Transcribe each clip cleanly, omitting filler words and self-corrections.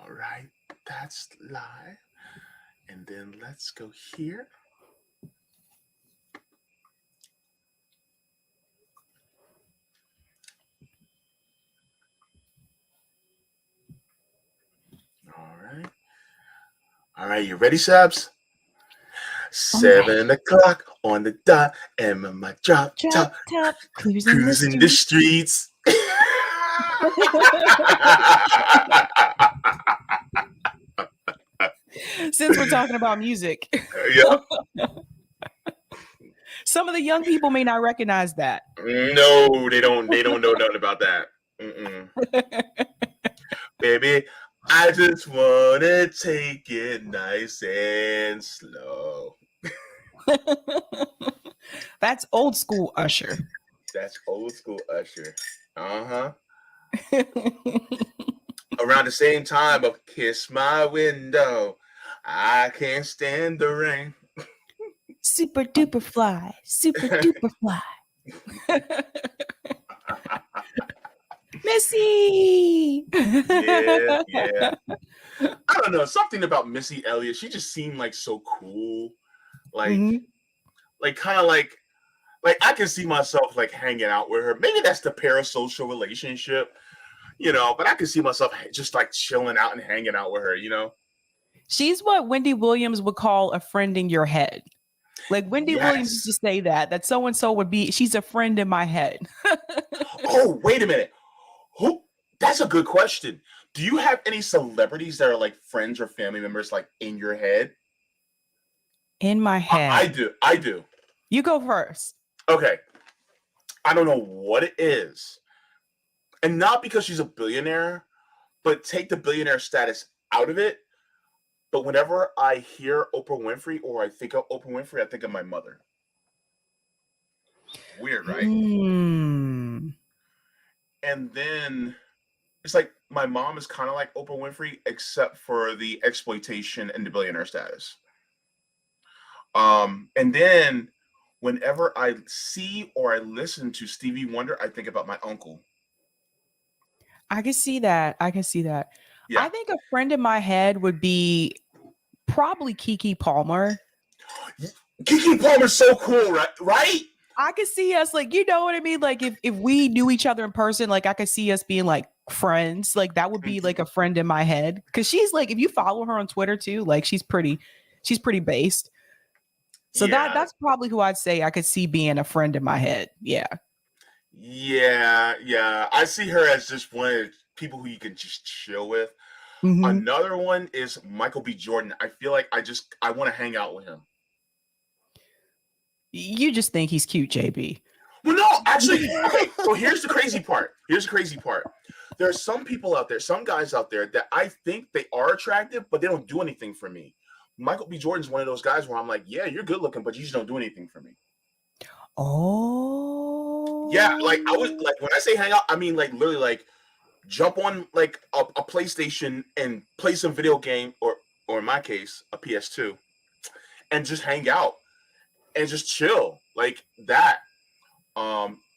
All right, that's live. And then let's go here. All right. All right, you ready, Sabs? All right. 7 o'clock on the dot, and my drop Drop top, top, cruising the cruising the street. streets. Since we're talking about music, Yep. some of the young people may not recognize that. No, they don't. They don't know nothing about that. Mm-mm. Baby, I just wanna take it nice and slow. That's old school Usher. That's old school Usher. Uh huh. Around the same time of Kiss My Window, I can't stand the rain. Super duper fly, super duper fly. Missy. Yeah, yeah. I don't know. Something about Missy Elliott. She just seemed like so cool. Like, Mhm. kind of like I can see myself like hanging out with her. Maybe that's the parasocial relationship, but I can see myself just like chilling out and hanging out with her. She's what Wendy Williams would call a friend in your head. Like Wendy Williams used to Yes. say that so and so would be. She's a friend in my head. Oh, wait a minute. Who? That's a good question. Do you have any celebrities that are like friends or family members like in your head? In my I head. do. I do. You go first. Okay. I don't know what it is. And not because she's a billionaire, but take the billionaire status out of it. But whenever I hear Oprah Winfrey or I think of Oprah Winfrey, I think of my mother. Weird, right? Hmm. And then it's like my mom is kind of like Oprah Winfrey, except for the exploitation and the billionaire status. And then whenever I see or I listen to Stevie Wonder, I think about my uncle. I can see that. I can see that. I Yeah. think a friend in my head would be probably Kiki Palmer. Kiki Palmer's so cool, right? Right? I could see us like, you know what I mean? Like if we knew each other in person, like I could see us being like friends. Like that would be like a friend in my head. Cause she's like, if you follow her on Twitter too, like she's pretty based. So Yeah. that's probably who I'd say I could see being a friend in my head. Yeah. Yeah, yeah. I see her as just one of the people who you can just chill with. Mhm. Another one is Michael B. Jordan. I feel like I want to hang out with him. You just think he's cute, JB. Well, no, actually, okay. So here's the crazy part. There are some people out there, some guys out there that I think they are attractive, but they don't do anything for me. Michael B. Jordan's one of those guys where I'm like, yeah, you're good looking, but you just don't do anything for me. Oh. Yeah, like I was like when I say hang out, I mean like literally like jump on like a PlayStation and play some video game or in my case a PS2 and just hang out and just chill like that.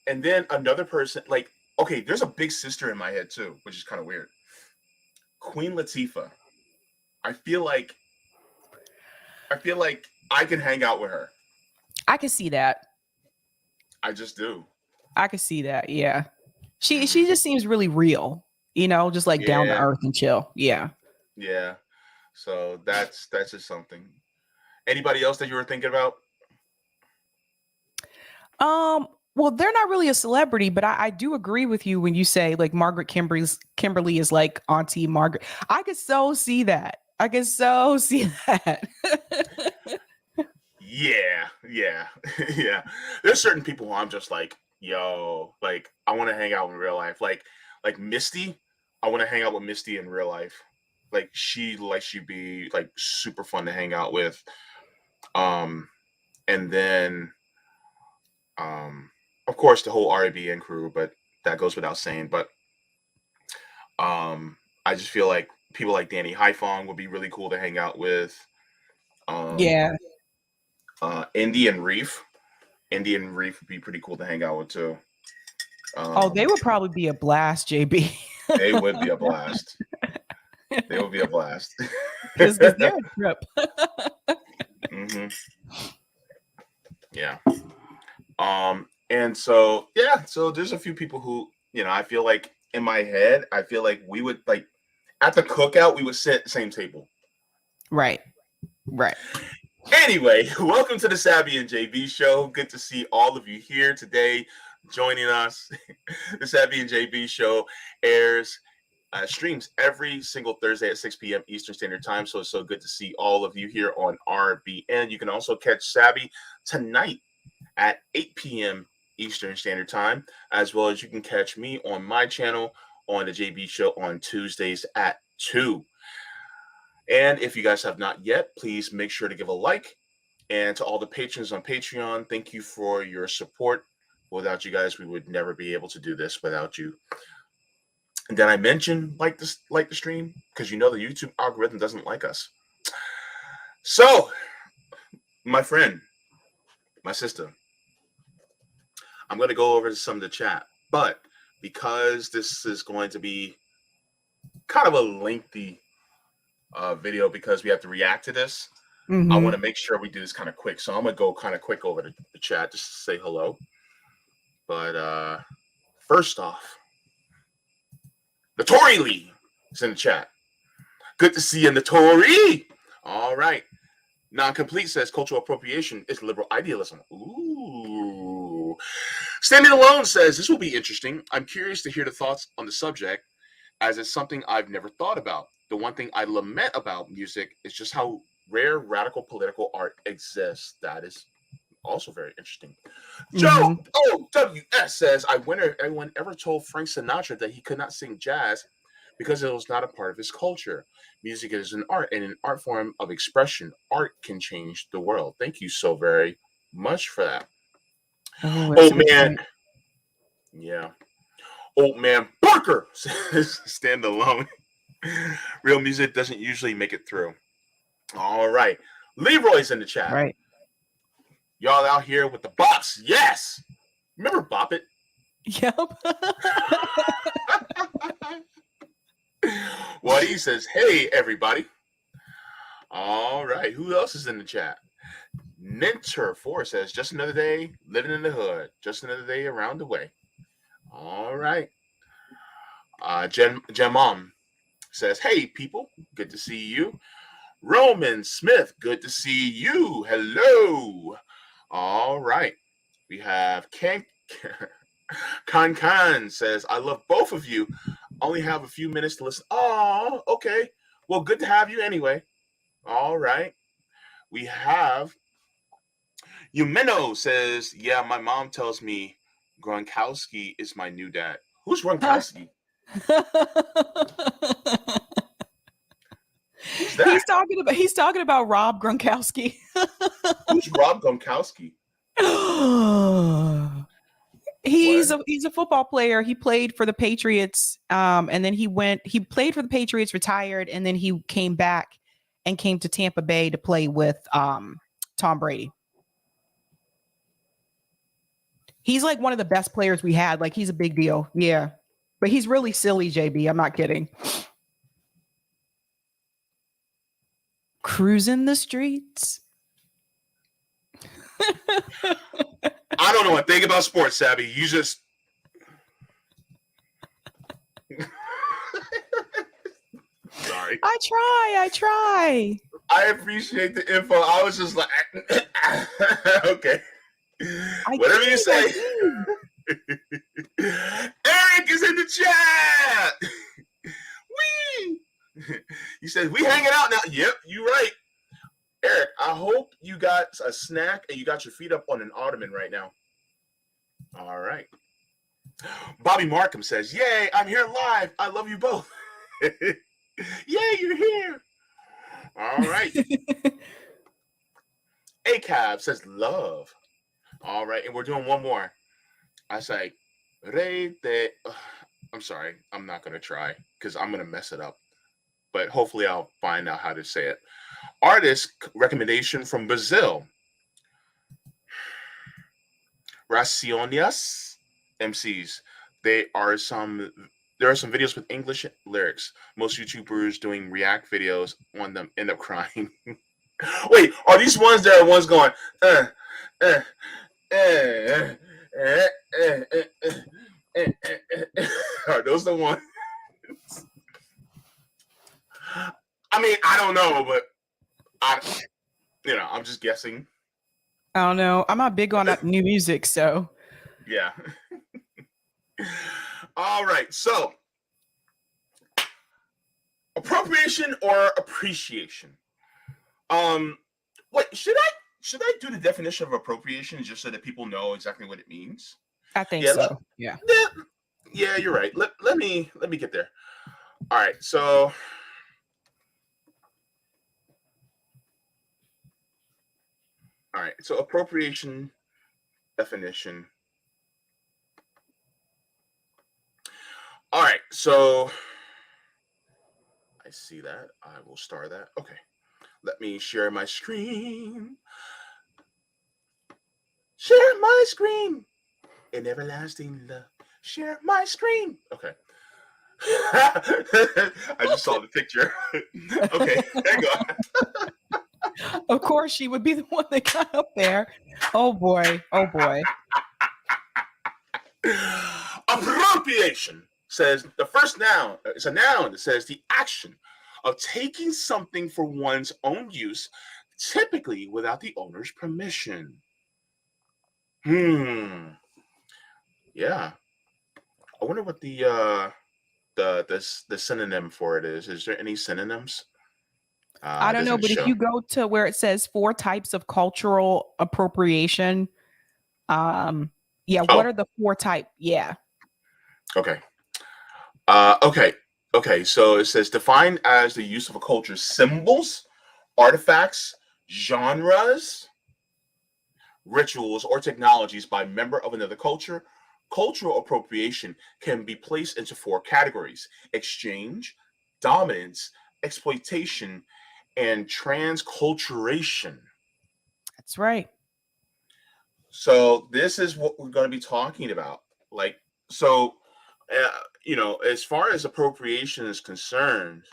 And then another person like okay, there's a big sister in my head too, which is kind of weird. Queen Latifah. I feel like I can hang out with her. I can see that. I just do. I can see that. Yeah. She just seems really real, just like down to Yeah, earth and chill. Yeah. yeah. So that's just something. Anybody else that you were thinking about? Well, they're not really a celebrity, but I do agree with you when you say like Kimberly is like Auntie Margaret. I could so see that. I could so see that. Yeah, yeah, yeah. There's certain people who I'm just like, yo, like I want to hang out in real life. Like Misty, I want to hang out with Misty in real life. Like she'd be like super fun to hang out with. Um, and then of course the whole RABN crew, but that goes without saying. But I just feel like people like Danny Haifong would be really cool to hang out with. Um, Yeah. Indian Reef. Indian Reef would be pretty cool to hang out with too. Oh, they would probably be a blast, JB. They would be a blast. They will be a blast. Because they're a trip. Mm-hmm. Yeah. And so yeah, so there's a few people who, I feel like in my head, I feel like we would like at the cookout, we would sit at the same table. Right. Anyway, welcome to the Sabby and Jaybe show. Good to see all of you here today joining us. The Sabby and Jaybe show streams every single Thursday at 6 p.m. Eastern Standard Time. So it's so good to see all of you here on RBN. You can also catch Sabby tonight at 8 p.m. Eastern Standard Time, as well as you can catch me on my channel on the JB show on Tuesdays at 2. And if you guys have not yet, please make sure to give a like. And to all the patrons on Patreon, thank you for your support. Without you guys, we would never be able to do this without you. And then I mentioned like the stream because the YouTube algorithm doesn't like us. So, my friend, my sister, I'm going to go over to some of the chat, but because this is going to be kind of a lengthy video because we have to react to this, I want to make sure we do this kind of quick. So I'm going to go kind of quick over to the chat just to say hello. But first off, the Tory Lee is in the chat. Good to see you, the Tory. All right. Non-complete says cultural appropriation is liberal idealism. Ooh. Standing Alone says this will be interesting. I'm curious to hear the thoughts on the subject, as it's something I've never thought about. The one thing I lament about music is just how rare radical political art exists. That is also very interesting. Joe OWS says, I wonder if anyone ever told Frank Sinatra that he could not sing jazz because it was not a part of his culture. Music is an art and an art form of expression. Art can change the world. Thank you so very much for that. Oh man. Yeah. Old man Barker says, stand alone. Real music doesn't usually make it through. All right. Leroy's in the chat. Right. Y'all out here with the bops. Yes. Remember Bop It? Yep. Waddy says, hey, everybody. All right. Who else is in the chat? Ninter4 says, just another day living in the hood. Just another day around the way. All right. Jen Mom says, hey, people. Good to see you. Roman Smith, good to see you. Hello. All right. We have Khan says, I love both of you. Only have a few minutes to listen. Oh, okay. Well, good to have you anyway. All right. We have Yumeno says, yeah, my mom tells me Gronkowski is my new dad. Who's Gronkowski? Who's that? He's talking about Rob Gronkowski. Who's Rob Gronkowski? He's a football player. He played for the Patriots, and then he played for the Patriots, retired, and then he came back and came to Tampa Bay to play with Tom Brady. He's like one of the best players we had. Like, he's a big deal. Yeah. But he's really silly, JB. I'm not kidding. Cruising the streets. I don't know a thing about sports, Sabby. You just... Sorry. I try. I appreciate the info. I was just like, okay. Whatever you say. Eric is in the chat. Wee. He says, we hanging out now. Yep, you're right. Eric, I hope you got a snack and you got your feet up on an ottoman right now. All right. Bobby Markham says, yay, I'm here live. I love you both. Yay, you're here. All right. ACAB says, love. All right. And we're doing one more. I say, I'm sorry. I'm not going to try because I'm going to mess it up. But hopefully I'll find out how to say it. Artist recommendation from Brazil. Racionias MCs. They are some there are some videos with English lyrics. Most YouTubers doing react videos on them end up crying. Wait, are these ones that are ones going, uh, uh, uh, uh, uh, uh, are those the ones? I mean, I don't know, but I'm just guessing. I don't know. I'm not big on new music, so Yeah. All right. So, appropriation or appreciation? Wait, should I do the definition of appropriation just so that people know exactly what it means? I think Yeah. so. Yeah. Yeah, you're right. Let me get there. All right. So, appropriation definition. All right. So, I see that. I will star that. Okay. Let me share my screen. Share my screen. In everlasting love. Share my screen. Okay. I just saw the picture. Okay, hang on. Of course, she would be the one that got up there. Oh boy. Oh boy. Appropriation says the first noun. It's a noun that says the action of taking something for one's own use, typically without the owner's permission. Yeah. I wonder what the synonym for it is. Is there any synonyms? I It don't know, doesn't but if show. you go to where it says 4 types of cultural appropriation, yeah, what Oh, are the 4 type? Yeah. okay. Okay. Okay. So it says defined as the use of a culture's symbols, artifacts, genres, rituals, or technologies by a member of another culture. Cultural appropriation can be placed into 4 categories: exchange, dominance, exploitation, and transculturation. That's right. So this is what we're going to be talking about. Like, so, as far as appropriation is concerned,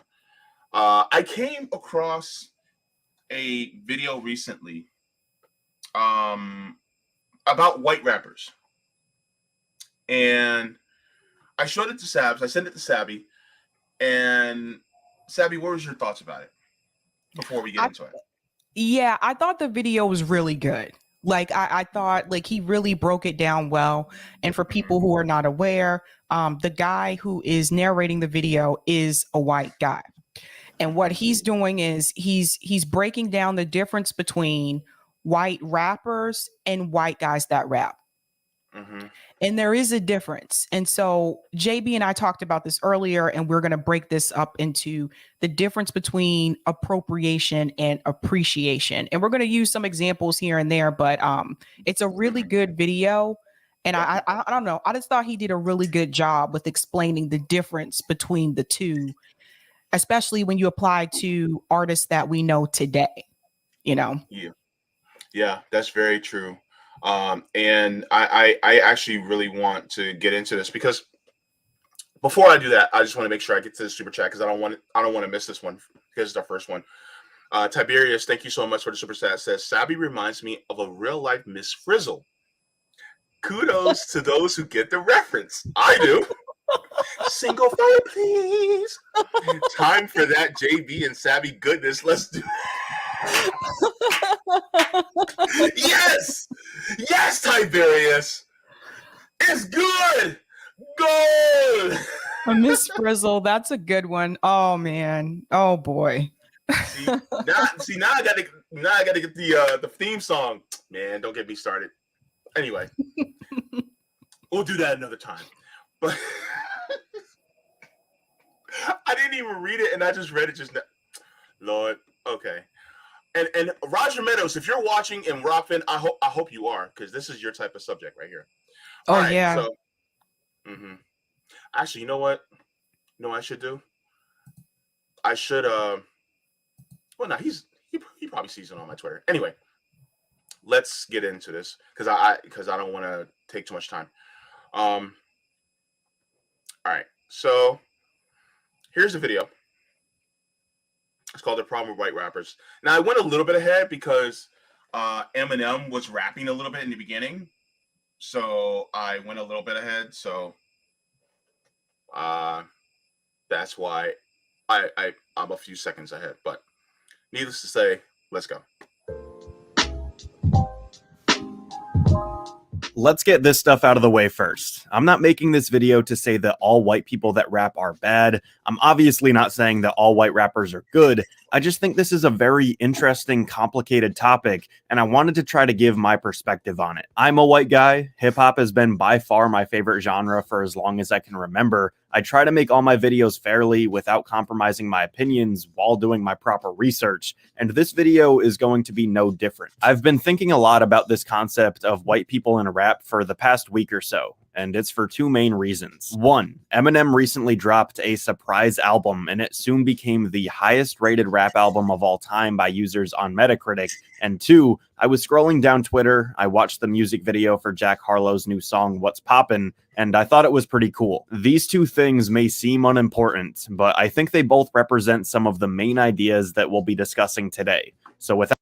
I came across a video recently um, about white rappers, and I showed it to Sabs. I sent it to Sabby, and Sabby, what was your thoughts about it before we get I into it? Yeah, I thought the video was really good. Like I thought like he really broke it down well. And for Mhm. people who are not aware, the guy who is narrating the video is a white guy. And what he's doing is he's breaking down the difference between white rappers and white guys that rap. Mhm. And there is a difference. And so JB and I talked about this earlier, and we're going to break this up into the difference between appropriation and appreciation. And we're going to use some examples here and there, but it's a really Mhm. good video. And Yeah. I don't know. I just thought he did a really good job with explaining the difference between the two, especially when you apply to artists that we know today, you know? Yeah. Yeah, that's very true. And I actually really want to get into this because before I do that, I just want to make sure I get to the super chat because I don't want to miss this one because it's our first one. Tiberius, thank you so much for the super chat. Says Sabby reminds me of a real life Miss Frizzle. Kudos to those who get the reference. I do. Single fire, please. Time for that JB and Sabby goodness. Let's do. Yes, yes, Tiberius. It's good. Good. Miss Frizzle, that's a good one. Oh man. Oh boy. Now I gotta get the theme song. Man, don't get me started. Anyway, we'll do that another time. But I didn't even read it, and I just read it just now. Lord, okay. And Roger Meadows, if you're watching in Rockfin, I hope you are, because this is your type of subject right here. All Oh right, yeah. so actually, you know what? You know what I should do? I should well no, he probably sees it on my Twitter. Anyway, let's get into this because I don't want to take too much time. Um all right. So here's the video. It's called "The Problem with White Rappers." Now I went a little bit ahead because Eminem was rapping a little bit in the beginning, so I went a little bit ahead. So that's why I'm a few seconds ahead. But needless to say, let's go. Let's get this stuff out of the way first. I'm not making this video to say that all white people that rap are bad. I'm obviously not saying that all white rappers are good. I just think this is a very interesting, complicated topic, and I wanted to try to give my perspective on it. I'm a white guy. Hip-hop has been by far my favorite genre for as long as I can remember. I try to make all my videos fairly without compromising my opinions while doing my proper research, and this video is going to be no different. I've been thinking a lot about this concept of white people in rap for the past week or so, and it's for two main reasons. One, Eminem recently dropped a surprise album, and it soon became the highest rated rap album of all time by users on Metacritic. And two, I was scrolling down Twitter, I watched the music video for Jack Harlow's new song, What's Poppin', and I thought it was pretty cool. These two things may seem unimportant, but I think they both represent some of the main ideas that we'll be discussing today. So without...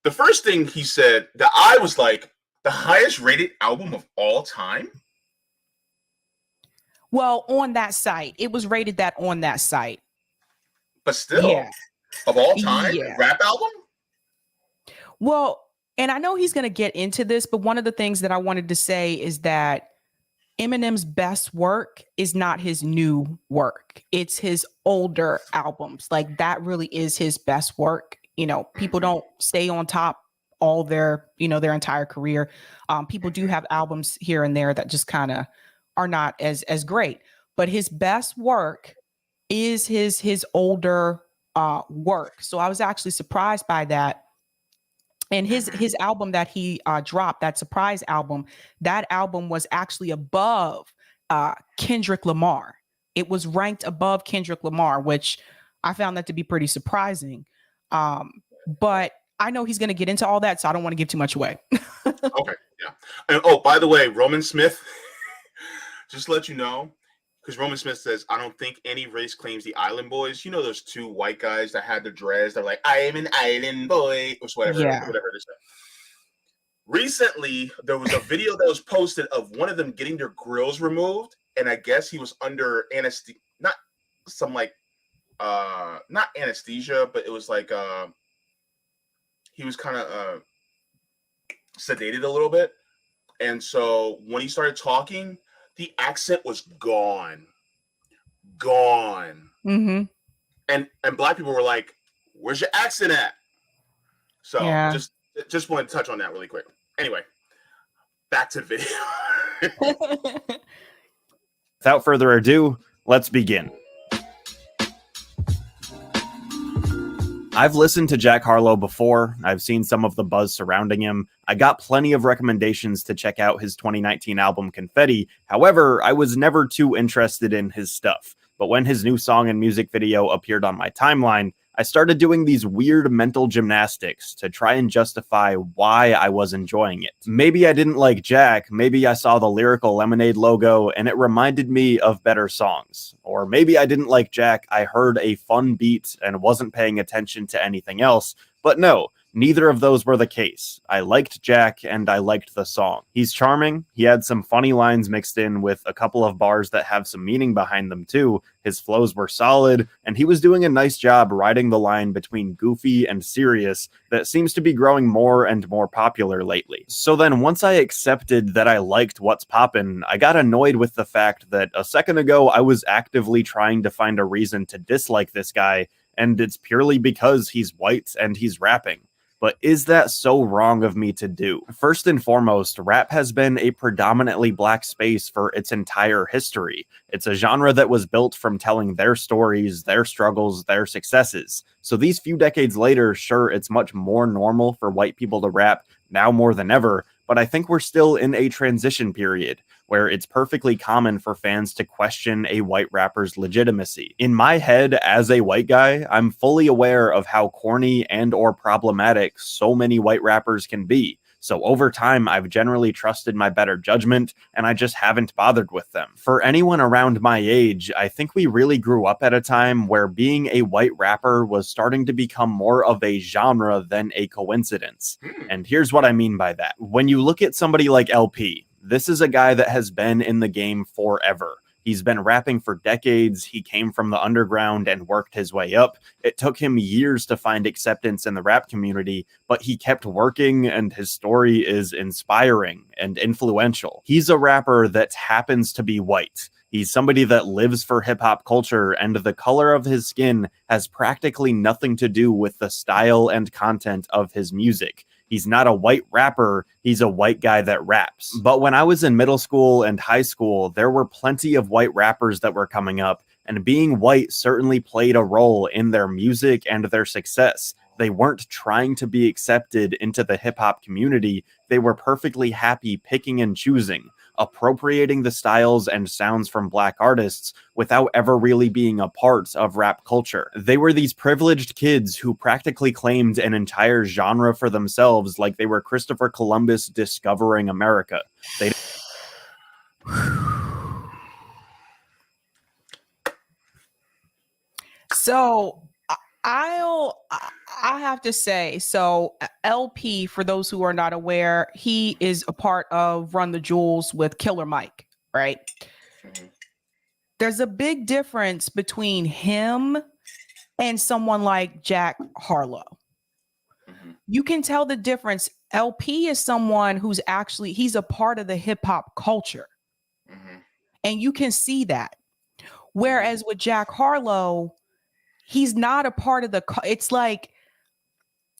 The first thing he said that I was like, the highest rated album of all time? Well, on that site. It was rated that on that site. But still, yeah. Of all time, Yeah. rap album? Well, and I know he's going to get into this, but one of the things that I wanted to say is that Eminem's best work is not his new work. It's his older albums. Like, that really is his best work. You know, people don't stay on top all their, their entire career. People do have albums here and there that just kind of are not as great, but his best work is his older work. So I was actually surprised by that. And his album that he dropped, that surprise album, that album was actually above Kendrick Lamar. It was ranked above Kendrick Lamar, which I found that to be pretty surprising. But I know he's going to get into all that, so I don't want to give too much away. Okay, yeah. And oh, by the way, Roman Smith, just to let you know, because Roman Smith says, I don't think any race claims the Island Boys. You know those two white guys that had the dreads? They're like, I am an Island Boy, or whatever. Yeah. Whatever it is. Recently, there was a video that was posted of one of them getting their grills removed, and I guess he was under anesthesia, not anesthesia, but it was like he was kind of sedated a little bit. And so when he started talking, the accent was gone. Mm-hmm. And black people were like, where's your accent at? So yeah. just wanted to touch on that really quick. Anyway, back to the video. Without further ado, let's begin. I've listened to Jack Harlow before. I've seen some of the buzz surrounding him. I got plenty of recommendations to check out his 2019 album Confetti. However, I was never too interested in his stuff. But when his new song and music video appeared on my timeline, I started doing these weird mental gymnastics to try and justify why I was enjoying it. Maybe I didn't like Jack, maybe I saw the Lyrical Lemonade logo and it reminded me of better songs. Or maybe I didn't like Jack, I heard a fun beat and wasn't paying attention to anything else. But no, neither of those were the case. I liked Jack and I liked the song. He's charming, he had some funny lines mixed in with a couple of bars that have some meaning behind them too. His flows were solid, and he was doing a nice job riding the line between goofy and serious that seems to be growing more and more popular lately. So then once I accepted that I liked What's Poppin', I got annoyed with the fact that a second ago I was actively trying to find a reason to dislike this guy, and it's purely because he's white and he's rapping. But is that so wrong of me to do? First and foremost, rap has been a predominantly black space for its entire history. It's a genre that was built from telling their stories, their struggles, their successes. So these few decades later, sure, it's much more normal for white people to rap, now more than ever, but I think we're still in a transition period where it's perfectly common for fans to question a white rapper's legitimacy. In my head, as a white guy, I'm fully aware of how corny and or problematic so many white rappers can be. So over time, I've generally trusted my better judgment, and I just haven't bothered with them. For anyone around my age, I think we really grew up at a time where being a white rapper was starting to become more of a genre than a coincidence. And here's what I mean by that. When you look at somebody like LP, this is a guy that has been in the game forever. He's been rapping for decades. He came from the underground and worked his way up. It took him years to find acceptance in the rap community, but he kept working, and his story is inspiring and influential. He's a rapper that happens to be white. He's somebody that lives for hip-hop culture, and the color of his skin has practically nothing to do with the style and content of his music. He's not a white rapper, he's a white guy that raps. But when I was in middle school and high school, there were plenty of white rappers that were coming up, and being white certainly played a role in their music and their success. They weren't trying to be accepted into the hip-hop community, they were perfectly happy picking and choosing, appropriating the styles and sounds from black artists without ever really being a part of rap culture. They were these privileged kids who practically claimed an entire genre for themselves, like they were Christopher Columbus discovering America. So I have to say, so LP, for those who are not aware, he is a part of Run the Jewels with Killer Mike, right? There's a big difference between him and someone like Jack Harlow. You can tell the difference. LP is someone who's actually, he's a part of the hip hop culture. And you can see that. Whereas with Jack Harlow, he's not a part of the, it's like,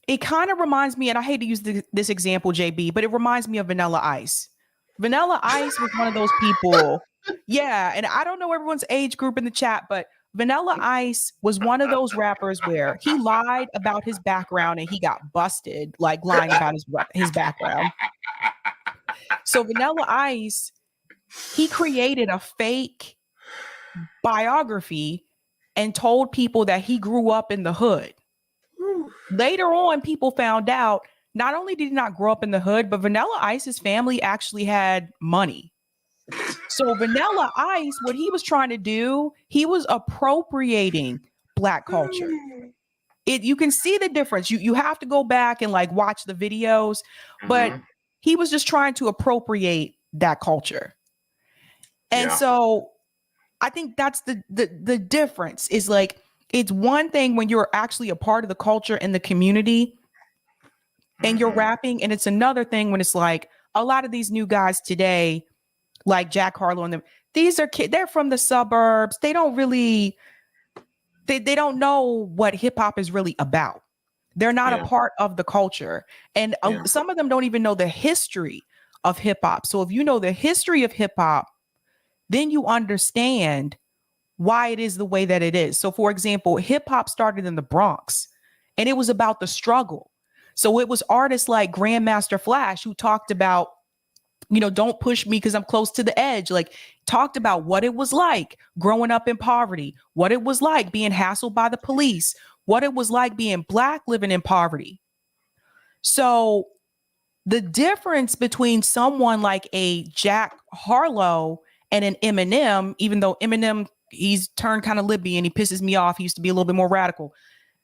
it kind of reminds me, and I hate to use this example, JB, but it reminds me of Vanilla Ice. Vanilla Ice was one of those people. Yeah. And I don't know everyone's age group in the chat, but Vanilla Ice was one of those rappers where he lied about his background and he got busted, like lying about his background. So Vanilla Ice, he created a fake biography and told people that he grew up in the hood. Later on, people found out not only did he not grow up in the hood, but Vanilla Ice's family actually had money. So Vanilla Ice, what he was trying to do, he was appropriating black culture. You can see the difference. You have to go back and like watch the videos, but he was just trying to appropriate that culture. And so I think that's the difference is like, it's one thing when you're actually a part of the culture and the community and you're rapping. And it's another thing when it's like a lot of these new guys today, like Jack Harlow and them, these are kids, they're from the suburbs. They don't really, they don't know what hip hop is really about. They're not a part of the culture. And some of them don't even know the history of hip hop. So if you know the history of hip hop, then you understand why it is the way that it is. So for example, hip hop started in the Bronx and it was about the struggle. So it was artists like Grandmaster Flash who talked about, you know, don't push me because I'm close to the edge. Like talked about what it was like growing up in poverty, what it was like being hassled by the police, what it was like being black living in poverty. So the difference between someone like a Jack Harlow and an Eminem, even though Eminem, he's turned kind of libby and he pisses me off. He used to be a little bit more radical.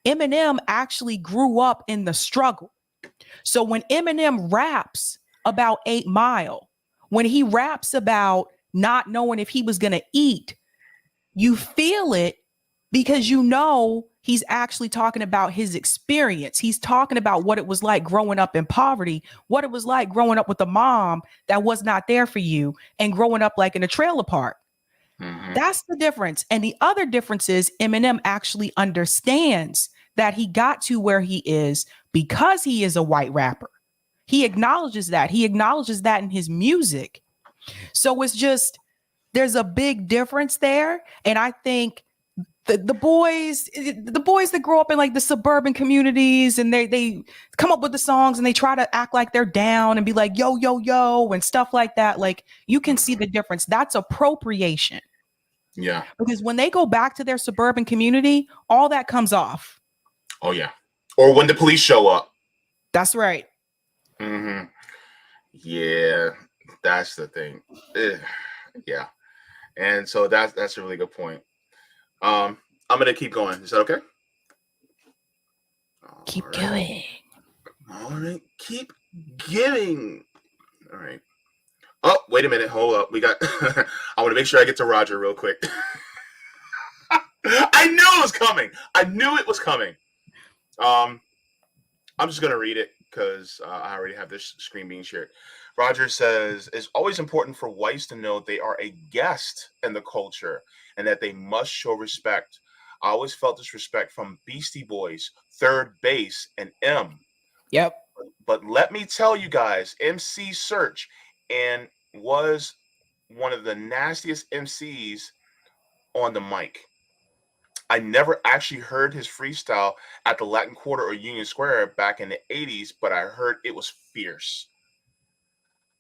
Eminem actually grew up in the struggle. So when Eminem raps about 8 Mile, when he raps about not knowing if he was going to eat, you feel it because you know he's actually talking about his experience. He's talking about what it was like growing up in poverty, what it was like growing up with a mom that was not there for you and growing up like in a trailer park. That's the difference. And the other difference is Eminem actually understands that he got to where he is because he is a white rapper. He acknowledges that. He acknowledges that in his music. So it's just, there's a big difference there. And I think the boys that grow up in like the suburban communities and they come up with the songs and they try to act like they're down and be like, yo, yo, yo, and stuff like that. Like you can see the difference. That's appropriation. Yeah. Because when they go back to their suburban community, all that comes off. Oh, yeah. Or when the police show up. That's right. Yeah, that's the thing. Yeah, and so that's a really good point. I'm gonna keep going. Is that okay? Keep All right. going. All right. Keep giving. All right. Oh, wait a minute. Hold up. We got. I want to make sure I get to Roger real quick. I knew it was coming. I knew it was coming. I'm just gonna read it because I already have this screen being shared. Roger says it's always important for whites to know they are a guest in the culture and that they must show respect. I always felt this respect from Beastie Boys, Third Base, and M. Yep. But let me tell you guys, MC Search and was one of the nastiest MCs on the mic. I never actually heard his freestyle at the Latin Quarter or Union Square back in the 80s, but I heard it was fierce.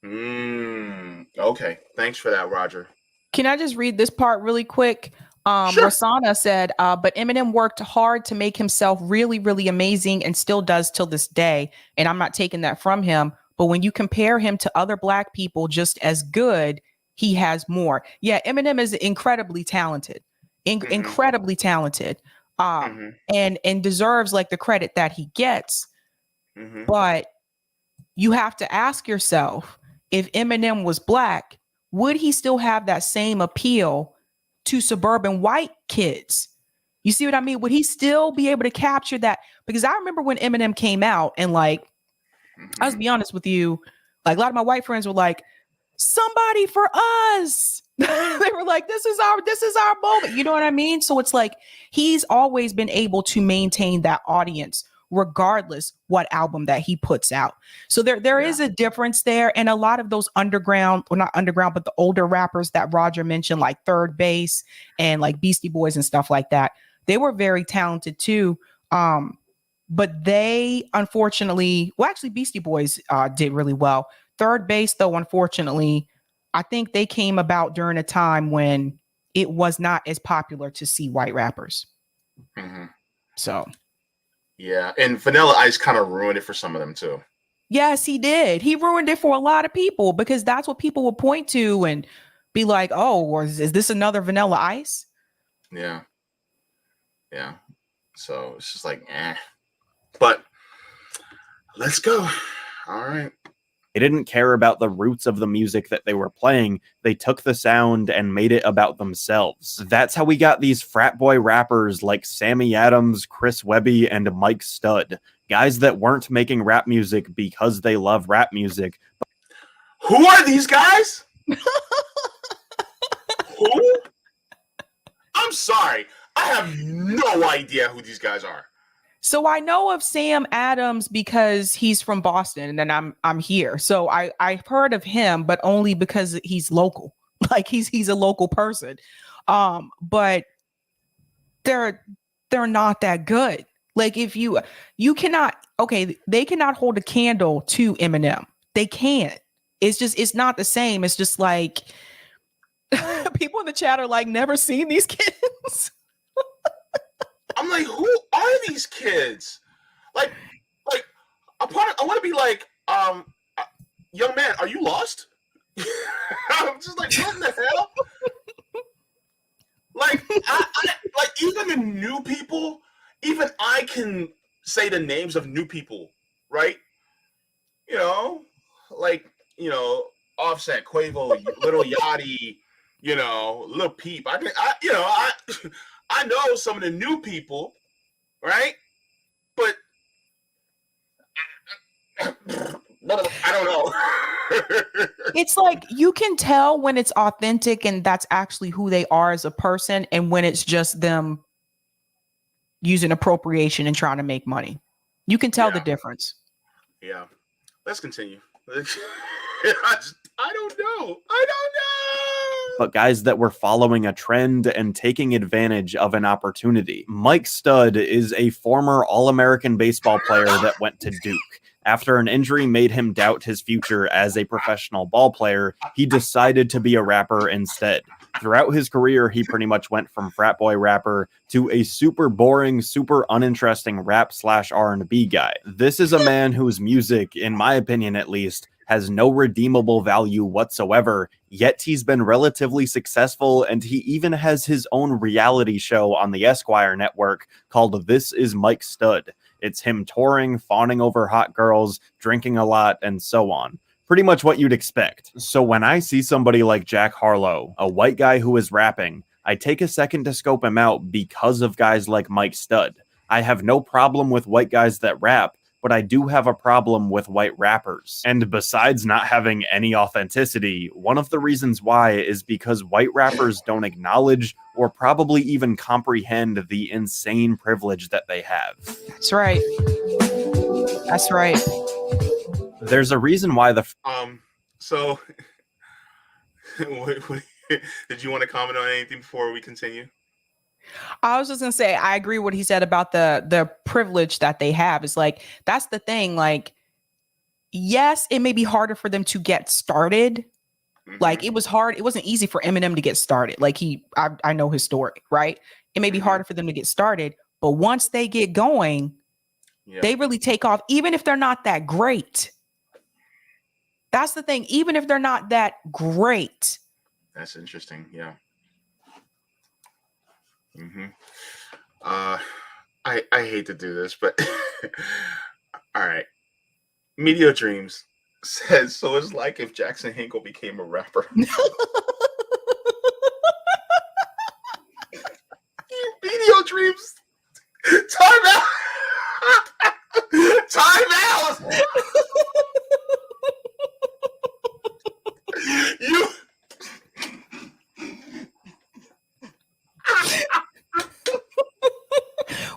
Okay. Thanks for that, Roger. Can I just read this part really quick? Sure. Rosanna said, but Eminem worked hard to make himself really, really amazing and still does till this day. And I'm not taking that from him. But when you compare him to other Black people just as good, he has more. Yeah, Eminem is incredibly talented, incredibly talented, and deserves like the credit that he gets. But you have to ask yourself, if Eminem was Black, would he still have that same appeal to suburban white kids? You see what I mean? Would he still be able to capture that? Because I remember when Eminem came out and like, I'll be honest with you, like a lot of my white friends were like, somebody for us. They were like, this is our moment. You know what I mean? So it's like, he's always been able to maintain that audience regardless what album that he puts out. So there is a difference there. And a lot of those underground, or not underground, but the older rappers that Roger mentioned, like Third Base and like Beastie Boys and stuff like that, they were very talented too. But they unfortunately, well, actually Beastie Boys did really well. Third Base, though, unfortunately, I think they came about during a time when it was not as popular to see white rappers. So yeah, and Vanilla Ice kind of ruined it for some of them too. Yes, he did. He ruined it for a lot of people because that's what people would point to and be like, oh, or is this another Vanilla Ice? Yeah. Yeah. So it's just like, But let's go. All right. They didn't care about the roots of the music that they were playing. They took the sound and made it about themselves. That's how we got these frat boy rappers like Sammy Adams, Chris Webby, and Mike Stud. Guys that weren't making rap music because they love rap music. Who are these guys? Who? I'm sorry. I have no idea who these guys are. So I know of Sam Adams because he's from Boston and I'm here. So I've heard of him, but only because he's local. Like he's a local person. But they're not that good. Like if you cannot, okay, they cannot hold a candle to Eminem. They can't. It's not the same. It's just like people in the chat are like, never seen these kids. I'm like, who are these kids? Like, I want to be like, young man, are you lost? I'm just like, what in the hell? Like, I like even the new people, even I can say the names of new people, right? You know, like, Offset, Quavo, Little Yachty, Lil Peep. I know some of the new people, right? But I don't know. It's like you can tell when it's authentic and that's actually who they are as a person, and when it's just them using appropriation and trying to make money. You can tell the difference. Yeah. Let's continue. I don't know. But guys that were following a trend and taking advantage of an opportunity. Mike Stud is a former All-American baseball player that went to Duke. After an injury made him doubt his future as a professional ball player, he decided to be a rapper instead. Throughout his career, he pretty much went from frat boy rapper to a super boring, super uninteresting rap/R&B guy. This is a man whose music, in my opinion at least, has no redeemable value whatsoever, yet he's been relatively successful, and he even has his own reality show on the Esquire network called This Is Mike Stud. It's him touring, fawning over hot girls, drinking a lot, and so on. Pretty much what you'd expect. So when I see somebody like Jack Harlow, a white guy who is rapping, I take a second to scope him out because of guys like Mike Stud. I have no problem with white guys that rap, but I do have a problem with white rappers. And besides not having any authenticity, one of the reasons why is because white rappers don't acknowledge or probably even comprehend the insane privilege that they have. That's right. That's right. There's a reason why the... So, did you want to comment on anything before we continue? I was just gonna say, I agree with what he said about the privilege that they have. It's like, that's the thing. Like, yes, it may be harder for them to get started. Like, it was hard. It wasn't easy for Eminem to get started. Like, I know his story, right? It may be harder for them to get started, but once they get going, they really take off, even if they're not that great. That's the thing. Even if they're not that great. That's interesting. Yeah. I hate to do this, but all right. Media Dreams says, so it's like if Jackson Hinkle became a rapper. Media Dreams. Time out. Time out. You.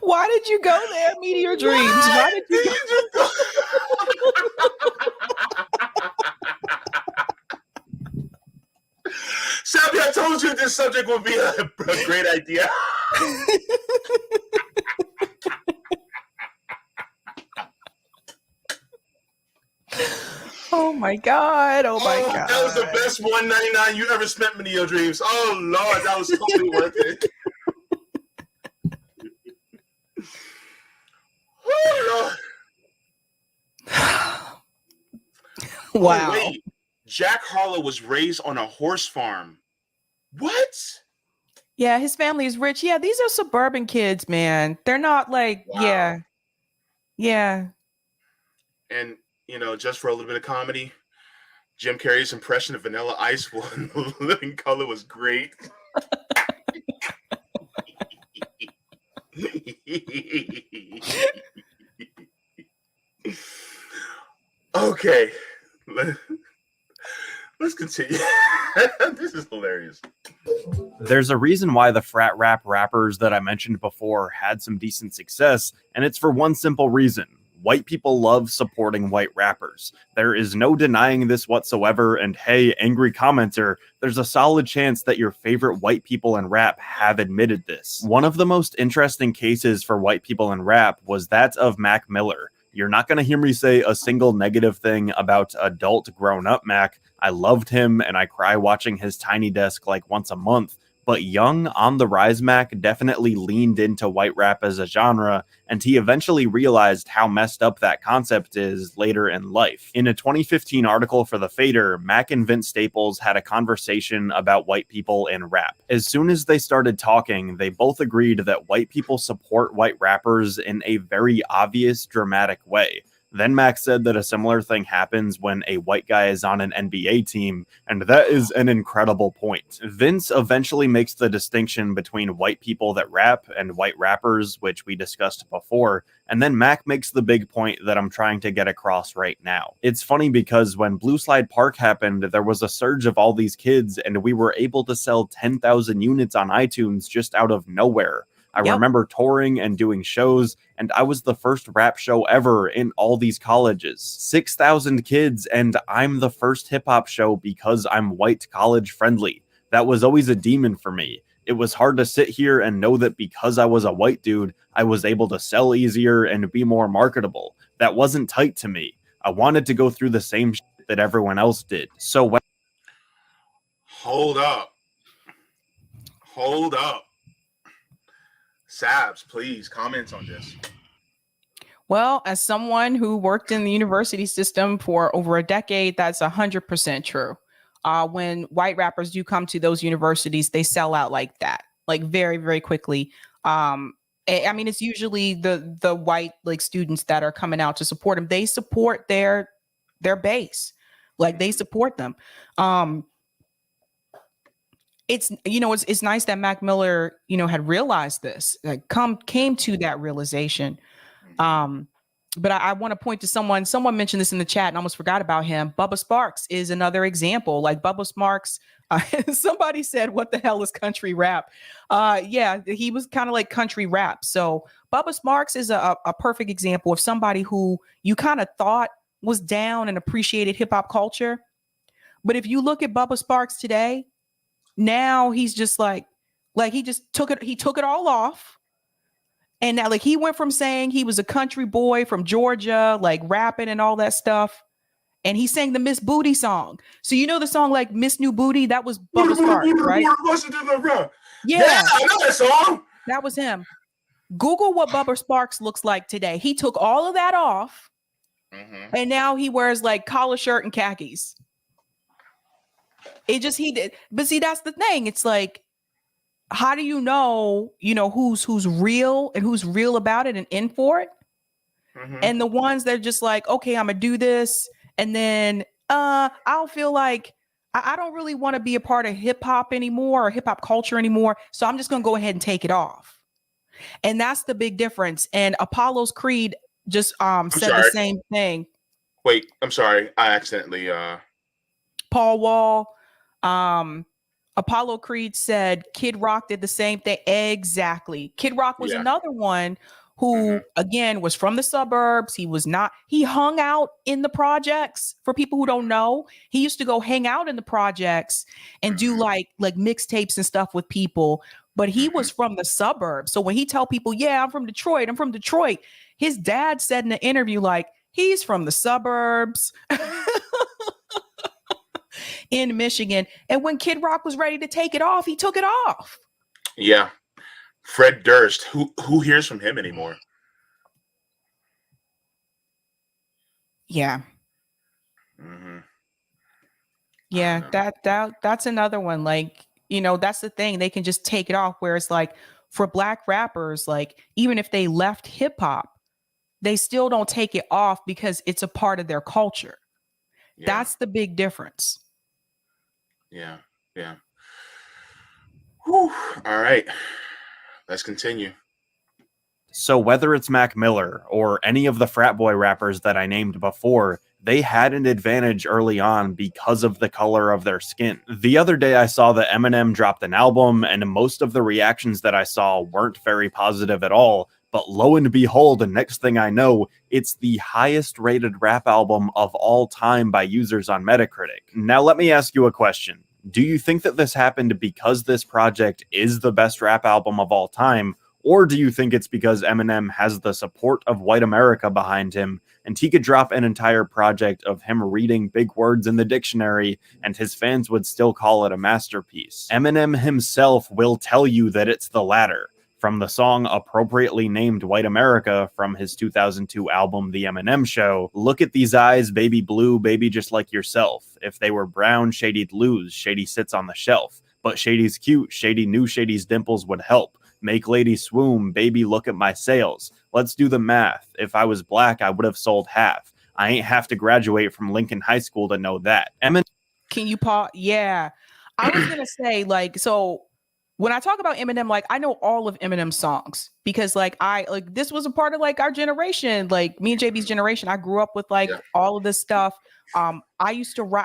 Why did you go there, Meteor Dreams? Why did you go? Sabby, I told you this subject would be a great idea. Oh my God. Oh my God. That was the best $1.99 you ever spent, Meteor Dreams. Oh Lord, that was totally worth it. Oh, wow. Oh, wait. Jack Harlow was raised on a horse farm. What? Yeah, his family is rich. Yeah, these are suburban kids, man. They're not like, Wow. yeah. And, you know, just for a little bit of comedy, Jim Carrey's impression of Vanilla Ice in Living Color was great. Okay. Let's continue. This is hilarious. There's a reason why the frat rap rappers that I mentioned before had some decent success, and it's for one simple reason. White people love supporting white rappers. There is no denying this whatsoever, and hey, angry commenter, there's a solid chance that your favorite white people in rap have admitted this. One of the most interesting cases for white people in rap was that of Mac Miller. You're not going to hear me say a single negative thing about adult grown-up Mac. I loved him, and I cry watching his Tiny Desk like once a month. But young, on-the-rise Mac definitely leaned into white rap as a genre, and he eventually realized how messed up that concept is later in life. In a 2015 article for The Fader, Mac and Vince Staples had a conversation about white people in rap. As soon as they started talking, they both agreed that white people support white rappers in a very obvious, dramatic way. Then Mac said that a similar thing happens when a white guy is on an NBA team, and that is an incredible point. Vince eventually makes the distinction between white people that rap and white rappers, which we discussed before, and then Mac makes the big point that I'm trying to get across right now. It's funny because when Blue Slide Park happened, there was a surge of all these kids, and we were able to sell 10,000 units on iTunes just out of nowhere. I remember touring and doing shows, and I was the first rap show ever in all these colleges. 6,000 kids, and I'm the first hip-hop show because I'm white college friendly. That was always a demon for me. It was hard to sit here and know that because I was a white dude, I was able to sell easier and be more marketable. That wasn't tight to me. I wanted to go through the same shit that everyone else did. So when... Hold up. Sabs, please comment on this. Well, as someone who worked in the university system for over a decade, that's 100% true. When white rappers do come to those universities, they sell out like that, like very, very quickly. I mean, it's usually the white like students that are coming out to support them. They support their base, like they support them. It's it's nice that Mac Miller had realized this, like came to that realization. But I want to point to someone mentioned this in the chat and almost forgot about him. Bubba Sparks is another example. Like Bubba Sparks, somebody said, what the hell is country rap? Yeah, he was kind of like country rap. So Bubba Sparks is a perfect example of somebody who you kind of thought was down and appreciated hip hop culture. But if you look at Bubba Sparks today, now he's just like he just took it all off. And now, like, he went from saying he was a country boy from Georgia, like rapping and all that stuff, and he sang the Miss Booty song. So the song like Miss New Booty, that was Bubba Sparks, right? Yeah, I know that song. That was him. Google what Bubba Sparks looks like today. He took all of that off, and now he wears like collar shirt and khakis. He did, but see, that's the thing. It's like, how do you know who's real and who's real about it and in for it? And the ones that are just like, okay, I'm gonna do this, and then I don't feel like I don't really want to be a part of hip hop anymore or hip hop culture anymore, so I'm just gonna go ahead and take it off. And that's the big difference. And Apollo's Creed just said the same thing. Wait, I'm sorry, I accidentally Paul Wall, Apollo Creed said Kid Rock did the same thing. Exactly. Kid Rock was another one who, again, was from the suburbs. He hung out in the projects. For people who don't know, he used to go hang out in the projects and do like mixtapes and stuff with people. But he was from the suburbs. So when he tell people, yeah, I'm from Detroit, his dad said in an interview, like, he's from the suburbs. In Michigan. And when Kid Rock was ready to take it off, he took it off. Yeah. Fred Durst. Who hears from him anymore? Yeah. Yeah, that's another one. Like, that's the thing. They can just take it off. Whereas like for Black rappers, like even if they left hip hop, they still don't take it off because it's a part of their culture. Yeah. That's the big difference. Yeah. Whew. All right. Let's continue. So whether it's Mac Miller or any of the frat boy rappers that I named before, they had an advantage early on because of the color of their skin. The other day I saw that Eminem dropped an album, and most of the reactions that I saw weren't very positive at all. But lo and behold, the next thing I know, it's the highest rated rap album of all time by users on Metacritic. Now let me ask you a question. Do you think that this happened because this project is the best rap album of all time? Or do you think it's because Eminem has the support of white America behind him, and he could drop an entire project of him reading big words in the dictionary, and his fans would still call it a masterpiece? Eminem himself will tell you that it's the latter. From the song appropriately named White America from his 2002 album The Eminem Show, look at these eyes, baby blue, baby just like yourself. If they were brown, Shady'd lose, Shady sits on the shelf. But Shady's cute, Shady knew Shady's dimples would help. Make lady swoon, baby look at my sales. Let's do the math. If I was black, I would have sold half. I ain't have to graduate from Lincoln High School to know that. Can you pause? Yeah. I was going to say, like, so when I talk about Eminem, like I know all of Eminem's songs because this was a part of like our generation, like me and JB's generation. I grew up with all of this stuff. I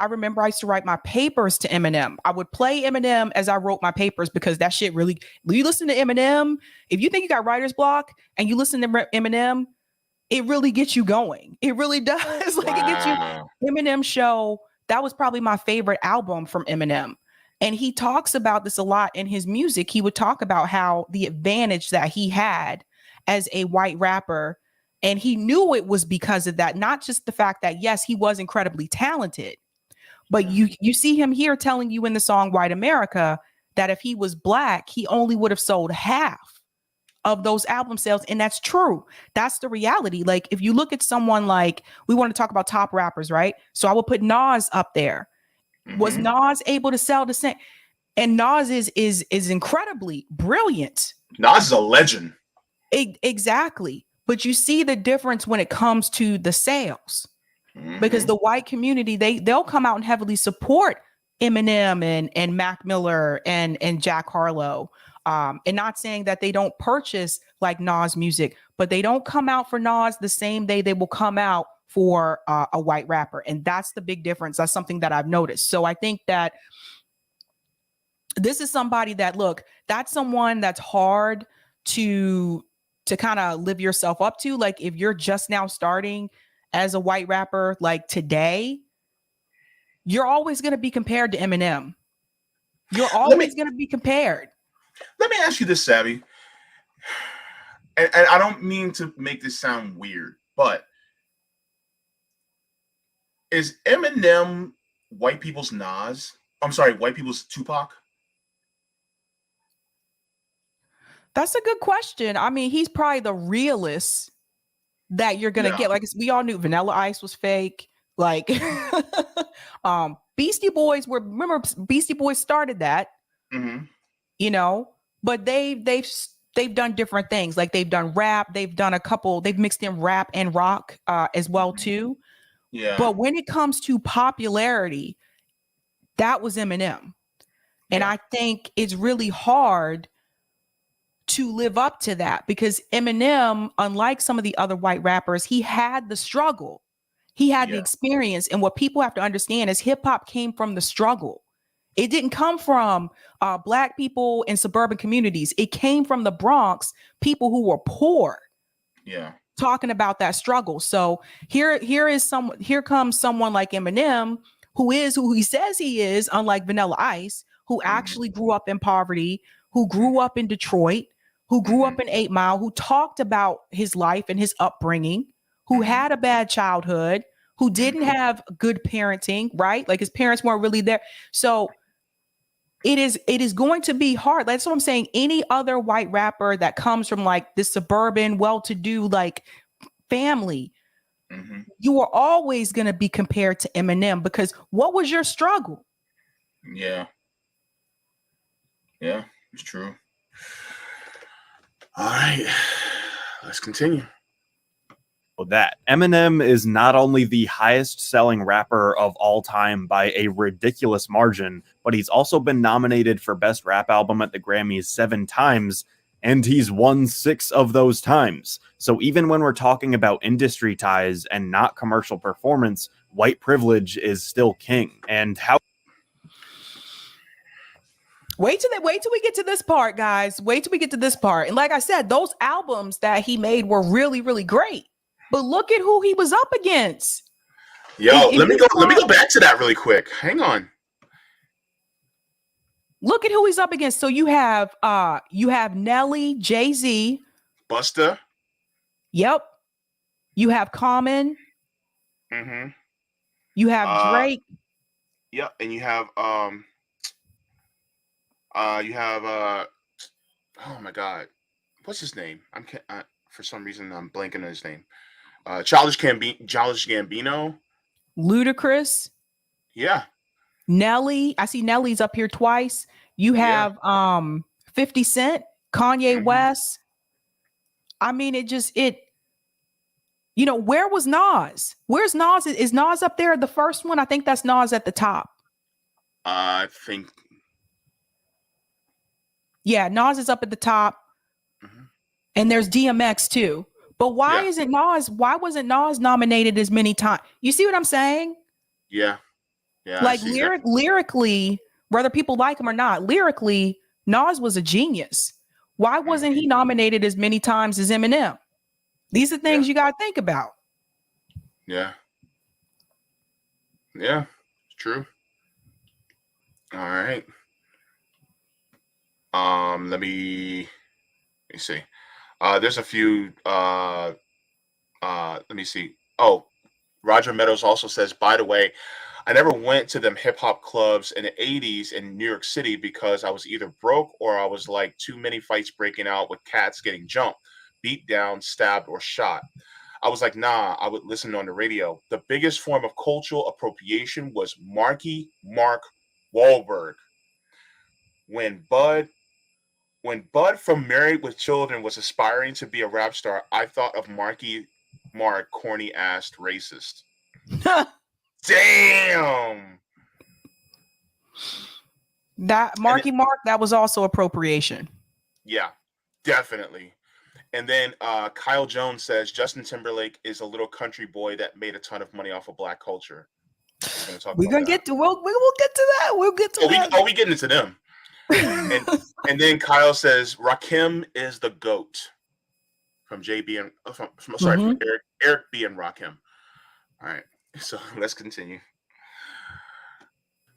remember I used to write my papers to Eminem. I would play Eminem as I wrote my papers because that shit really, you listen to Eminem, if you think you got writer's block and you listen to Eminem, it really gets you going. It really does. It gets you. Eminem Show, that was probably my favorite album from Eminem. And he talks about this a lot in his music. He would talk about how the advantage that he had as a white rapper, and he knew it was because of that, not just the fact that, yes, he was incredibly talented, but you see him here telling you in the song White America that if he was black, he only would have sold half. of those album sales. And that's true. That's the reality. Like if you look at someone like, we want to talk about top rappers, right? So I would put Nas up there. Was Nas able to sell the same? And Nas is incredibly brilliant. Nas is a legend. Exactly. But you see the difference when it comes to the sales. Because the white community, they'll come out and heavily support Eminem and Mac Miller and Jack Harlow. And not saying that they don't purchase like Nas music, but they don't come out for Nas the same day they will come out for a white rapper. And that's the big difference. That's something that I've noticed. So I think that this is somebody that, look, that's someone that's hard to kind of live yourself up to. Like if you're just now starting as a white rapper, like today, you're always going to be compared to Eminem. You're always going to be compared. Let me ask you this, Sabby. And I don't mean to make this sound weird, but is Eminem white people's Nas? I'm sorry, white people's Tupac? That's a good question. I mean, he's probably the realest that you're going to get. Like we all knew Vanilla Ice was fake. Like Beastie Boys remember Beastie Boys started that, you know, but they've done different things. Like they've done rap, they've mixed in rap and rock as well too. Yeah. But when it comes to popularity, that was Eminem. And I think it's really hard to live up to that because Eminem, unlike some of the other white rappers, he had the struggle. He had the experience. And what people have to understand is hip hop came from the struggle. It didn't come from Black people in suburban communities. It came from the Bronx, people who were poor. Yeah. Talking about that struggle. So here comes someone like Eminem, who is who he says he is, unlike Vanilla Ice, who actually grew up in poverty, who grew up in Detroit, who grew up in 8 Mile, who talked about his life and his upbringing, who had a bad childhood, who didn't have good parenting, right? Like his parents weren't really there. So it is going to be hard. That's what I'm saying. Any other white rapper that comes from like this suburban, well-to-do like family, you are always going to be compared to Eminem because what was your struggle? Yeah. Yeah, it's true. All right, let's continue. That Eminem is not only the highest selling rapper of all time by a ridiculous margin, but he's also been nominated for Best Rap Album at the Grammys 7 times, and he's won 6 of those times. So even when we're talking about industry ties and not commercial performance, white privilege is still king. And how... Wait till we get to this part, guys. Wait till we get to this part. And like I said, those albums that he made were really, really great. But look at who he was up against. Yo, let me go back to that really quick. Hang on. Look at who he's up against. So you have Nelly, Jay-Z, Busta. Yep. You have Common. You have Drake. Yep, and you have oh my God, what's his name? For some reason I'm blanking on his name. Childish Gambino. Ludacris. Yeah. Nelly. I see Nelly's up here twice. You have 50 Cent, Kanye West. I mean, where was Nas? Where's Nas? Is Nas up there, the first one? I think that's Nas at the top. I think. Yeah, Nas is up at the top. And there's DMX too. But why isn't Nas? Why wasn't Nas nominated as many times? You see what I'm saying? Yeah. Yeah. Like lyrically, whether people like him or not, lyrically, Nas was a genius. Why wasn't he nominated as many times as Eminem? These are things you got to think about. Yeah. Yeah. It's true. All right. Let me see. There's a few. Let me see. Oh, Roger Meadows also says, by the way, I never went to them hip hop clubs in the 80s in New York City because I was either broke or I was like too many fights breaking out with cats getting jumped, beat down, stabbed, or shot. I was like, nah, I would listen on the radio. The biggest form of cultural appropriation was Mark Wahlberg. When Bud from Married with Children was aspiring to be a rap star, I thought of Mark, corny ass racist. Damn. That Marky Mark, that was also appropriation. Yeah, definitely. And then Kyle Jones says Justin Timberlake is a little country boy that made a ton of money off of black culture. We're gonna get to we'll get to that. We'll get to that. We getting into them. and then Kyle says Rakim is the GOAT from JB and from Eric B and Rakim. All right, so let's continue.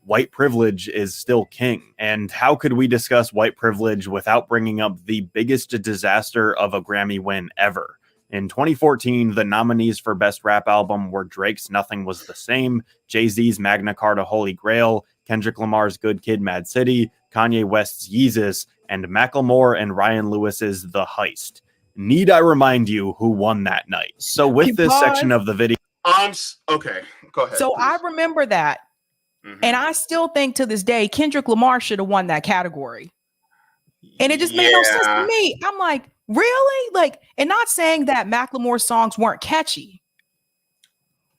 White privilege is still king. And how could we discuss white privilege without bringing up the biggest disaster of a Grammy win ever? In 2014, the nominees for Best Rap Album were Drake's Nothing Was the Same, Jay-Z's Magna Carta Holy Grail, Kendrick Lamar's Good Kid Mad City, Kanye West's Yeezus, and Macklemore and Ryan Lewis's The Heist. Need I remind you who won that night? So with this section of the video... Okay, go ahead. So please. I remember that. And I still think to this day, Kendrick Lamar should have won that category. And it just made no sense to me. I'm like, really? Like, and not saying that Macklemore's songs weren't catchy,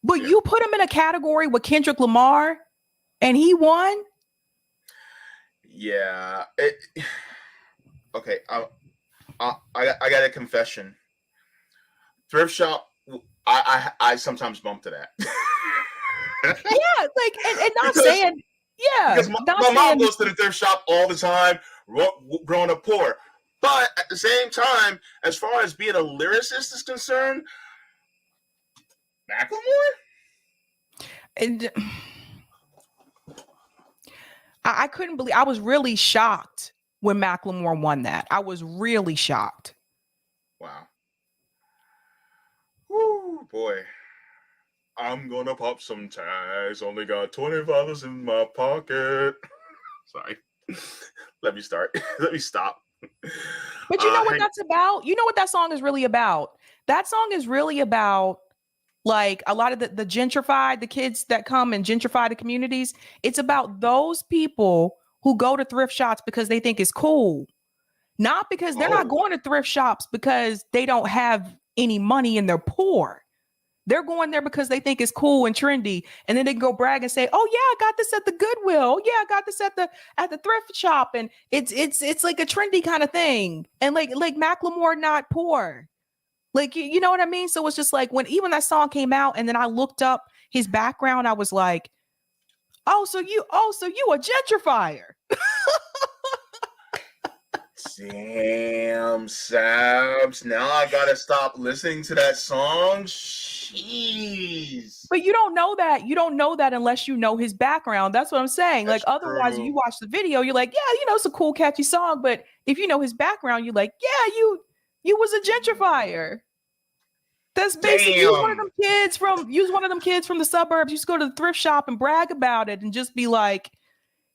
but you put him in a category with Kendrick Lamar and he won? Yeah. Okay. I got a confession. Thrift shop, I sometimes bump to that. Yeah, like, and not saying, yeah. Because my mom goes to the thrift shop all the time, growing up poor. But at the same time, as far as being a lyricist is concerned, Macklemore? And I couldn't believe, I was really shocked when Macklemore won that. I was really shocked. Wow. Woo, boy. I'm gonna pop some tags. Only got $20 in my pocket. Sorry. Let me start. Let me stop. But you know what that's about? You know what that song is really about? That song is really about like a lot of the gentrified, the kids that come and gentrify the communities. It's about those people who go to thrift shops because they think it's cool. Not because they're not going to thrift shops because they don't have any money and they're poor. They're going there because they think it's cool and trendy, and then they can go brag and say, "Oh yeah, I got this at the Goodwill. Oh, yeah, I got this at the thrift shop," and it's like a trendy kind of thing. And like Macklemore not poor, like you know what I mean. So it's just like when even that song came out, and then I looked up his background, I was like, "Oh, so you a gentrifier." Damn, Sabs. Now I gotta stop listening to that song. Jeez. But you don't know that. You don't know that unless you know his background. That's what I'm saying. That's like otherwise, true. you watch the video, you're like, yeah, you know, it's a cool, catchy song. But if you know his background, you're like, yeah, you was a gentrifier. That's basically use one of them kids from the suburbs. You just go to the thrift shop and brag about it and just be like,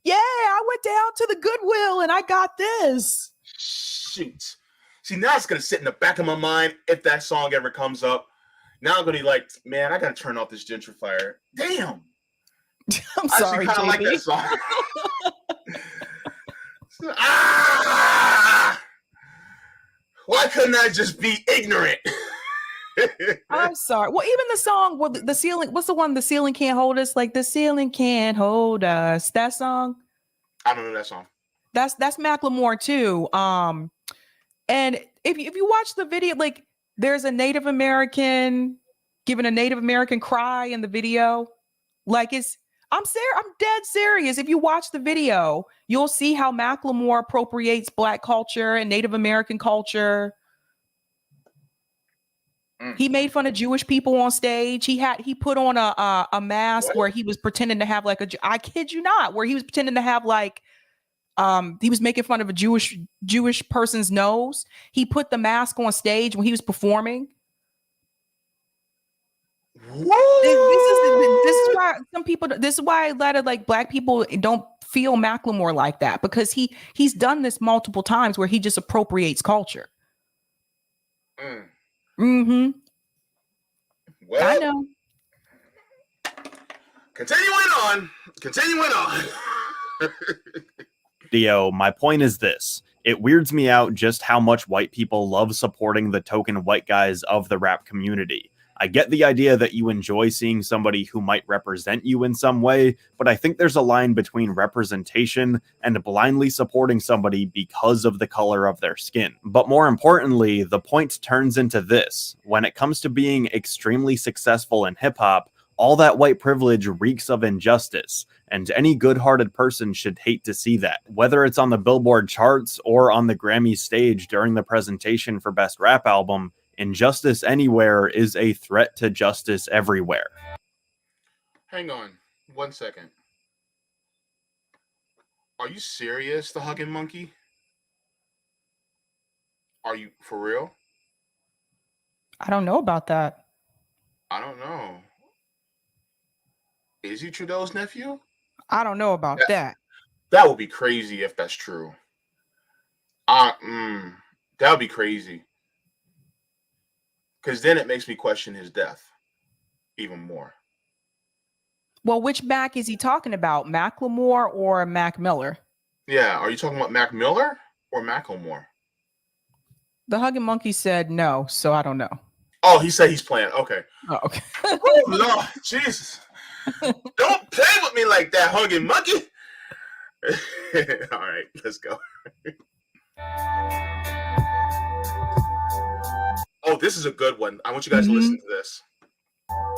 yeah, I went down to the Goodwill and I got this. Shoot. See, now it's gonna sit in the back of my mind if that song ever comes up. Now I'm gonna be like, man, I gotta turn off this gentrifier. Damn. I'm sorry, I actually kind of like that song. Why couldn't I just be ignorant? I'm sorry. Well, even the song, well, the ceiling, what's the one? The ceiling can't hold us. Like the ceiling can't hold us. That song. I don't know that song. That's Macklemore too. And if you watch the video, like there's a Native American giving a Native American cry in the video. Like I'm dead serious. If you watch the video, you'll see how Macklemore appropriates Black culture and Native American culture. He made fun of Jewish people on stage. He put on a mask where he was pretending to have like I kid you not, where he was pretending to have like he was making fun of a Jewish person's nose. He put the mask on stage when he was performing. This is why some people. This is why a lot of like black people don't feel Macklemore like that, because he's done this multiple times where he just appropriates culture. Mm-hmm. Well, I know. Continuing on. Dio, my point is this. It weirds me out just how much white people love supporting the token white guys of the rap community. I get the idea that you enjoy seeing somebody who might represent you in some way, but I think there's a line between representation and blindly supporting somebody because of the color of their skin. But more importantly, the point turns into this. When it comes to being extremely successful in hip-hop, all that white privilege reeks of injustice, and any good-hearted person should hate to see that. Whether it's on the Billboard charts or on the Grammy stage during the presentation for Best Rap Album, injustice anywhere is a threat to justice everywhere. Hang on 1 second. Are you serious, the Hugging Monkey? Are you for real? I don't know about that. I don't know. Is he Trudeau's nephew? I don't know about that. That would be crazy if that's true. That would be crazy. Because then it makes me question his death even more. Well, which Mac is he talking about? Macklemore or Mac Miller? Yeah, are you talking about Mac Miller or Macklemore? The Hugging Monkey said no, so I don't know. Oh, he said he's playing. Okay. Oh, okay. Oh, Lord, Jesus. Don't play with me like that, Hugging Monkey. All right, let's go. Oh, this is a good one. I want you guys to listen to this.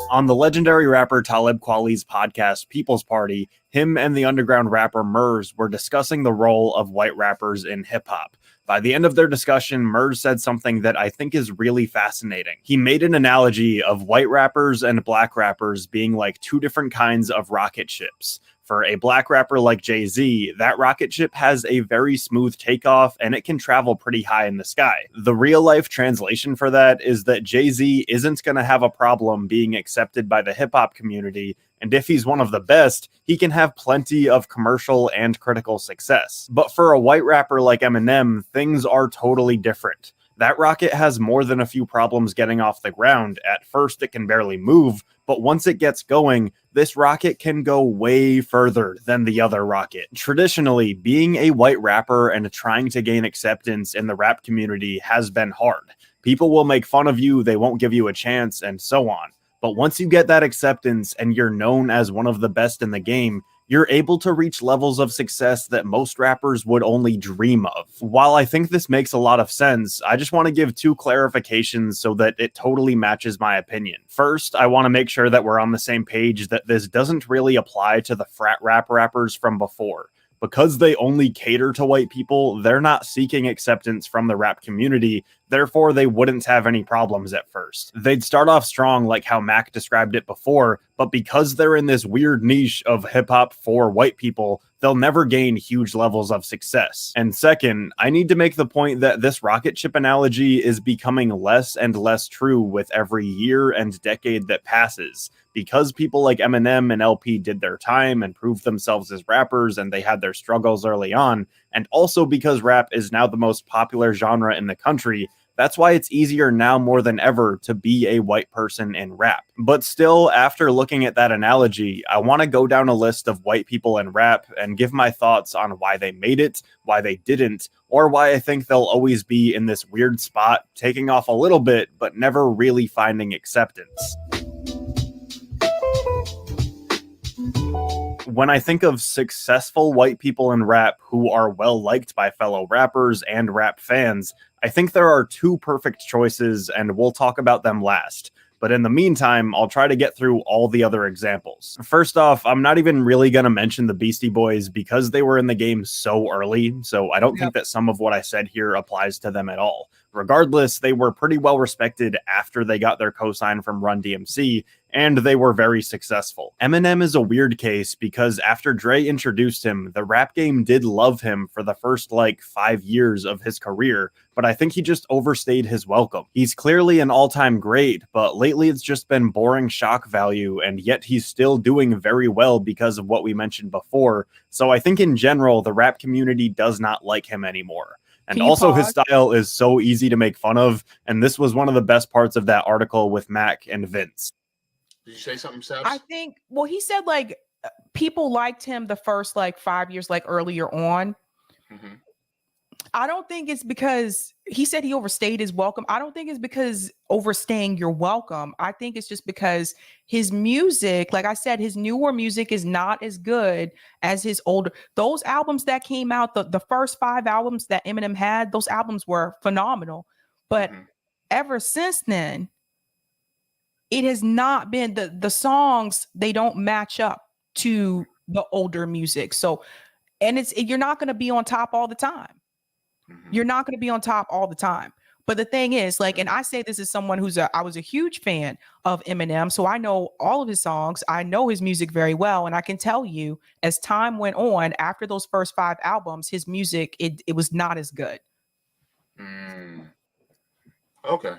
On the legendary rapper Talib Kweli's podcast, People's Party, him and the underground rapper Murs were discussing the role of white rappers in hip-hop. By the end of their discussion, Murs said something that I think is really fascinating. He made an analogy of white rappers and black rappers being like two different kinds of rocket ships. For a black rapper like Jay-Z, that rocket ship has a very smooth takeoff and it can travel pretty high in the sky. The real-life translation for that is that Jay-Z isn't going to have a problem being accepted by the hip-hop community, and if he's one of the best, he can have plenty of commercial and critical success. But for a white rapper like Eminem, things are totally different. That rocket has more than a few problems getting off the ground. At first, it can barely move, but once it gets going, this rocket can go way further than the other rocket. Traditionally, being a white rapper and trying to gain acceptance in the rap community has been hard. People will make fun of you, they won't give you a chance, and so on. But once you get that acceptance and you're known as one of the best in the game, you're able to reach levels of success that most rappers would only dream of. While I think this makes a lot of sense, I just want to give two clarifications so that it totally matches my opinion. First, I want to make sure that we're on the same page that this doesn't really apply to the frat rappers from before. Because they only cater to white people, they're not seeking acceptance from the rap community, therefore they wouldn't have any problems at first. They'd start off strong like how Mac described it before, but because they're in this weird niche of hip-hop for white people, they'll never gain huge levels of success. And second, I need to make the point that this rocket ship analogy is becoming less and less true with every year and decade that passes. Because people like Eminem and LP did their time and proved themselves as rappers and they had their struggles early on, and also because rap is now the most popular genre in the country, that's why it's easier now more than ever to be a white person in rap. But still, after looking at that analogy, I want to go down a list of white people in rap and give my thoughts on why they made it, why they didn't, or why I think they'll always be in this weird spot, taking off a little bit, but never really finding acceptance. When I think of successful white people in rap who are well liked by fellow rappers and rap fans, I think there are two perfect choices, and we'll talk about them last. But in the meantime, I'll try to get through all the other examples. First off, I'm not even really going to mention the Beastie Boys because they were in the game so early, so I don't think that some of what I said here applies to them at all. Regardless, they were pretty well respected after they got their cosign from Run DMC, and they were very successful. Eminem is a weird case because after Dre introduced him, the rap game did love him for the first 5 years of his career, but I think he just overstayed his welcome. He's clearly an all-time great, but lately it's just been boring shock value, and yet he's still doing very well because of what we mentioned before. So I think in general, the rap community does not like him anymore. And also his style is so easy to make fun of, and this was one of the best parts of that article with Mac and Vince. Did you say something, Sabs? I think, well, he said people liked him the first 5 years earlier on. Mm-hmm. I don't think it's because he said he overstayed his welcome. I don't think it's because overstaying your welcome. I think it's just because his music, like I said, his newer music is not as good as his older. Those albums that came out, the first 5 albums that Eminem had, those albums were phenomenal. But ever since then, it has not been the songs, they don't match up to the older music. So, and you're not going to be on top all the time. You're not going to be on top all the time. But the thing is, and I say this as someone I was a huge fan of Eminem. So I know all of his songs. I know his music very well. And I can tell you, as time went on, after those first 5 albums, his music, it was not as good. Okay.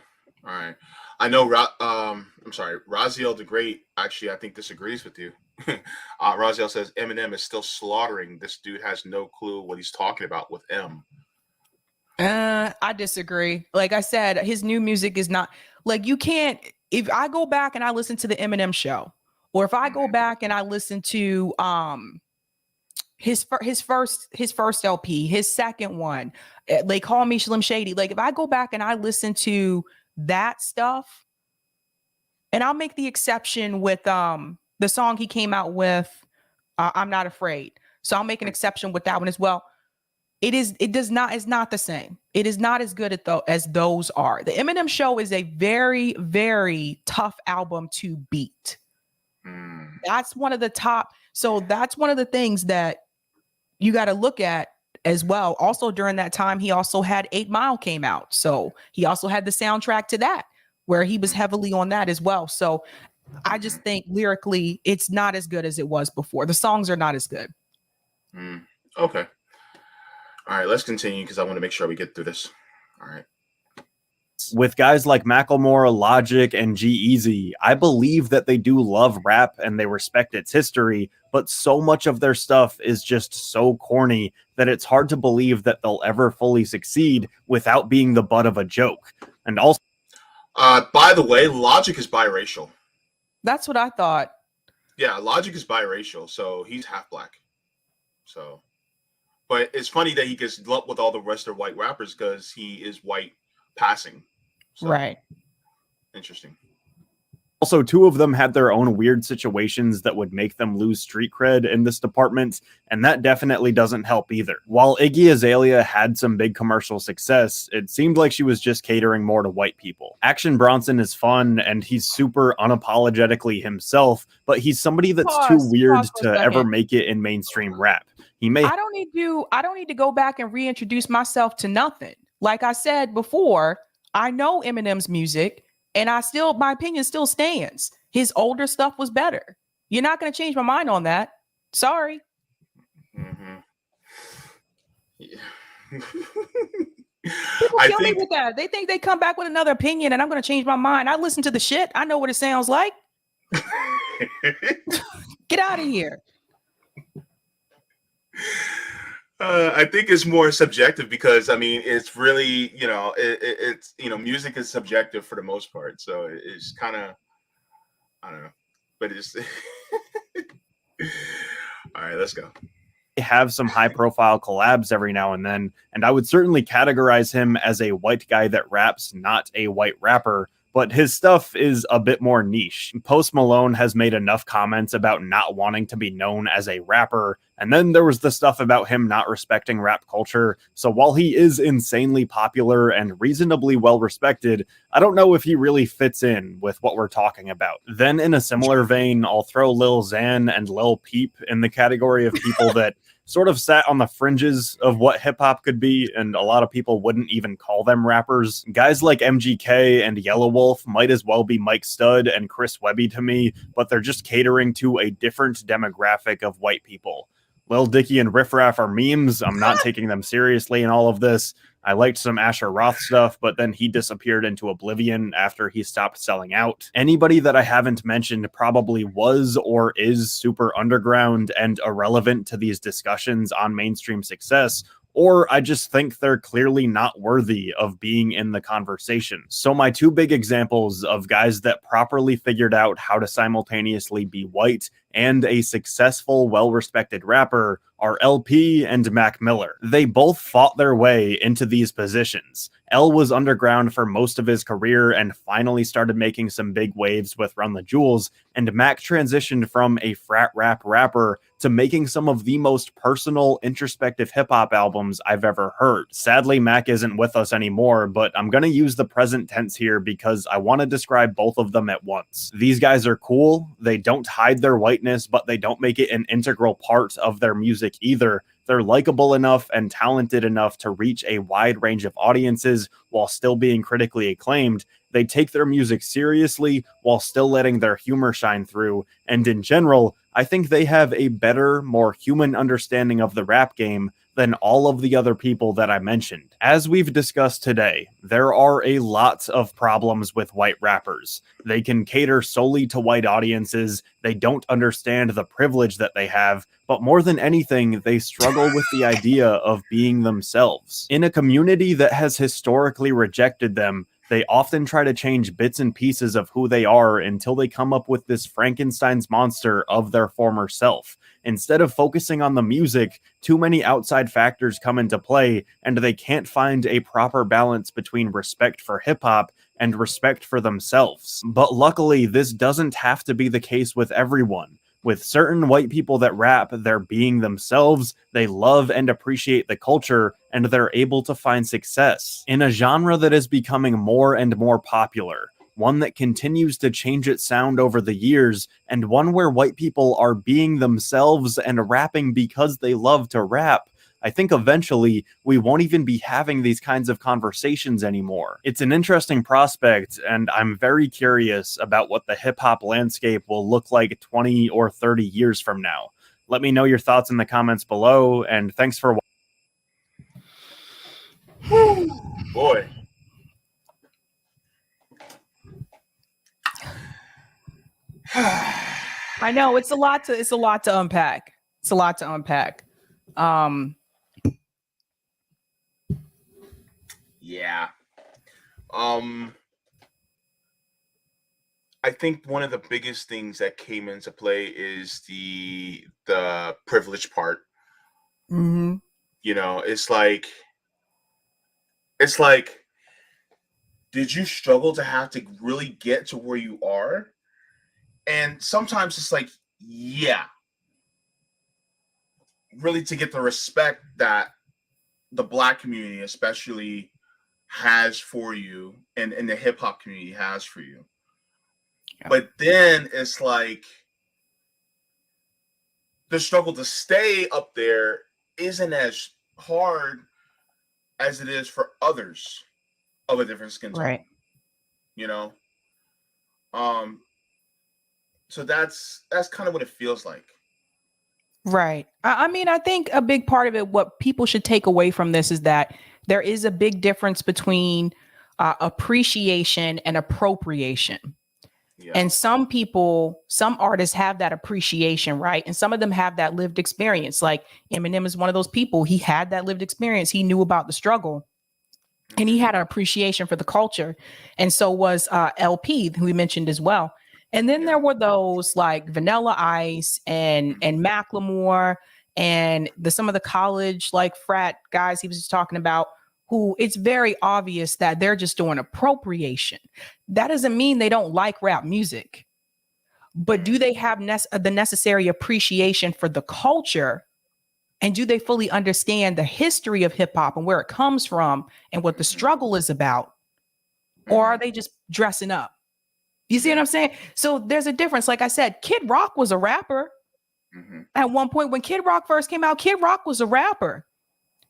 All right. I know, I'm sorry, Raziel the Great, actually, I think disagrees with you. Raziel says, Eminem is still slaughtering. This dude has no clue what he's talking about with M. I disagree. Like I said, his new music is not you can't. If I go back and I listen to the Eminem show, or if I go back and I listen to his first LP, his second one, they call me Slim Shady. If I go back and I listen to that stuff, and I'll make the exception with the song he came out with, I'm Not Afraid. So I'll make an exception with that one as well. It's not the same. It is not as good as those are. The Eminem Show is a very, very tough album to beat. That's one of the top. So that's one of the things that you got to look at as well. Also, during that time, he also had 8 Mile came out. So he also had the soundtrack to that, where he was heavily on that as well. So I just think lyrically, it's not as good as it was before. The songs are not as good. Okay. All right, let's continue because I want to make sure we get through this. All right. With guys like Macklemore, Logic, and G-Eazy, I believe that they do love rap and they respect its history, but so much of their stuff is just so corny that it's hard to believe that they'll ever fully succeed without being the butt of a joke. And also, by the way, Logic is biracial. That's what I thought. Yeah, Logic is biracial, so he's half black. So, but it's funny that he gets lumped with all the rest of white rappers because he is white passing. So, right. Interesting. Also, 2 of them had their own weird situations that would make them lose street cred in this department, and that definitely doesn't help either. While Iggy Azalea had some big commercial success, it seemed like she was just catering more to white people. Action Bronson is fun, and he's super unapologetically himself, but he's somebody that's too weird to ever make it in mainstream rap. I don't need to go back and reintroduce myself to nothing. Like I said before, I know Eminem's music. And my opinion still stands. His older stuff was better. You're not going to change my mind on that. Sorry. Yeah. People kill me with that. They think they come back with another opinion and I'm going to change my mind. I listen to the shit. I know what it sounds like. Get out of here. I think it's more subjective because it's really it's music is subjective for the most part, so it's kind of I don't know, but it's all right. Let's go. Have some high profile collabs every now and then, and I would certainly categorize him as a white guy that raps, not a white rapper. But his stuff is a bit more niche. Post Malone has made enough comments about not wanting to be known as a rapper, and then there was the stuff about him not respecting rap culture. So while he is insanely popular and reasonably well respected, I don't know if he really fits in with what we're talking about. Then in a similar vein, I'll throw Lil Xan and Lil Peep in the category of people that sort of sat on the fringes of what hip hop could be, and a lot of people wouldn't even call them rappers. Guys like MGK and Yellow Wolf might as well be Mike Stud and Chris Webby to me, but they're just catering to a different demographic of white people. Lil Dicky and Riff Raff are memes. I'm not taking them seriously in all of this. I liked some Asher Roth stuff, but then he disappeared into oblivion after he stopped selling out. Anybody that I haven't mentioned probably was or is super underground and irrelevant to these discussions on mainstream success, or I just think they're clearly not worthy of being in the conversation. So my two big examples of guys that properly figured out how to simultaneously be white and a successful, well-respected rapper are LP and Mac Miller. They both fought their way into these positions. L was underground for most of his career and finally started making some big waves with Run the Jewels, and Mac transitioned from a frat rap rapper to making some of the most personal, introspective hip-hop albums I've ever heard. Sadly, Mac isn't with us anymore, but I'm gonna use the present tense here because I want to describe both of them at once. These guys are cool, they don't hide their whiteness, but they don't make it an integral part of their music either. They're likable enough and talented enough to reach a wide range of audiences while still being critically acclaimed. They take their music seriously while still letting their humor shine through, and in general, I think they have a better, more human understanding of the rap game than all of the other people that I mentioned. As we've discussed today, there are a lot of problems with white rappers. They can cater solely to white audiences, they don't understand the privilege that they have, but more than anything, they struggle with the idea of being themselves. In a community that has historically rejected them, they often try to change bits and pieces of who they are until they come up with this Frankenstein's monster of their former self. Instead of focusing on the music, too many outside factors come into play, and they can't find a proper balance between respect for hip-hop and respect for themselves. But luckily, this doesn't have to be the case with everyone. With certain white people that rap, they're being themselves, they love and appreciate the culture, and they're able to find success in a genre that is becoming more and more popular, one that continues to change its sound over the years, and one where white people are being themselves and rapping because they love to rap. I think eventually we won't even be having these kinds of conversations anymore. It's an interesting prospect, and I'm very curious about what the hip-hop landscape will look like 20 or 30 years from now. Let me know your thoughts in the comments below, and thanks for watching. Boy. I know it's a lot to unpack. It's a lot to unpack. Yeah. I think one of the biggest things that came into play is the privilege part. Mm-hmm. You know, it's like, did you struggle to have to really get to where you are? And sometimes it's like, yeah, really to get the respect that the Black community especially has for you, and the hip hop community has for you. Yeah. But then it's like the struggle to stay up there isn't as hard as it is for others of a different skin tone. Right. You know? So that's kind of what it feels like. Right. I mean, I think a big part of it, what people should take away from this is that there is a big difference between appreciation and appropriation. Yeah. And some artists have that appreciation, right? And some of them have that lived experience. Like Eminem is one of those people. He had that lived experience. He knew about the struggle. And he had an appreciation for the culture. And so was LP, who we mentioned as well. And then there were those like Vanilla Ice and Macklemore and some of the college like frat guys he was just talking about, who it's very obvious that they're just doing appropriation. That doesn't mean they don't like rap music, but do they have the necessary appreciation for the culture? And do they fully understand the history of hip hop and where it comes from and what the struggle is about? Or are they just dressing up? You see what I'm saying? So there's a difference. Like I said, Kid Rock was a rapper. Mm-hmm. At one point, when Kid Rock first came out, Kid Rock was a rapper.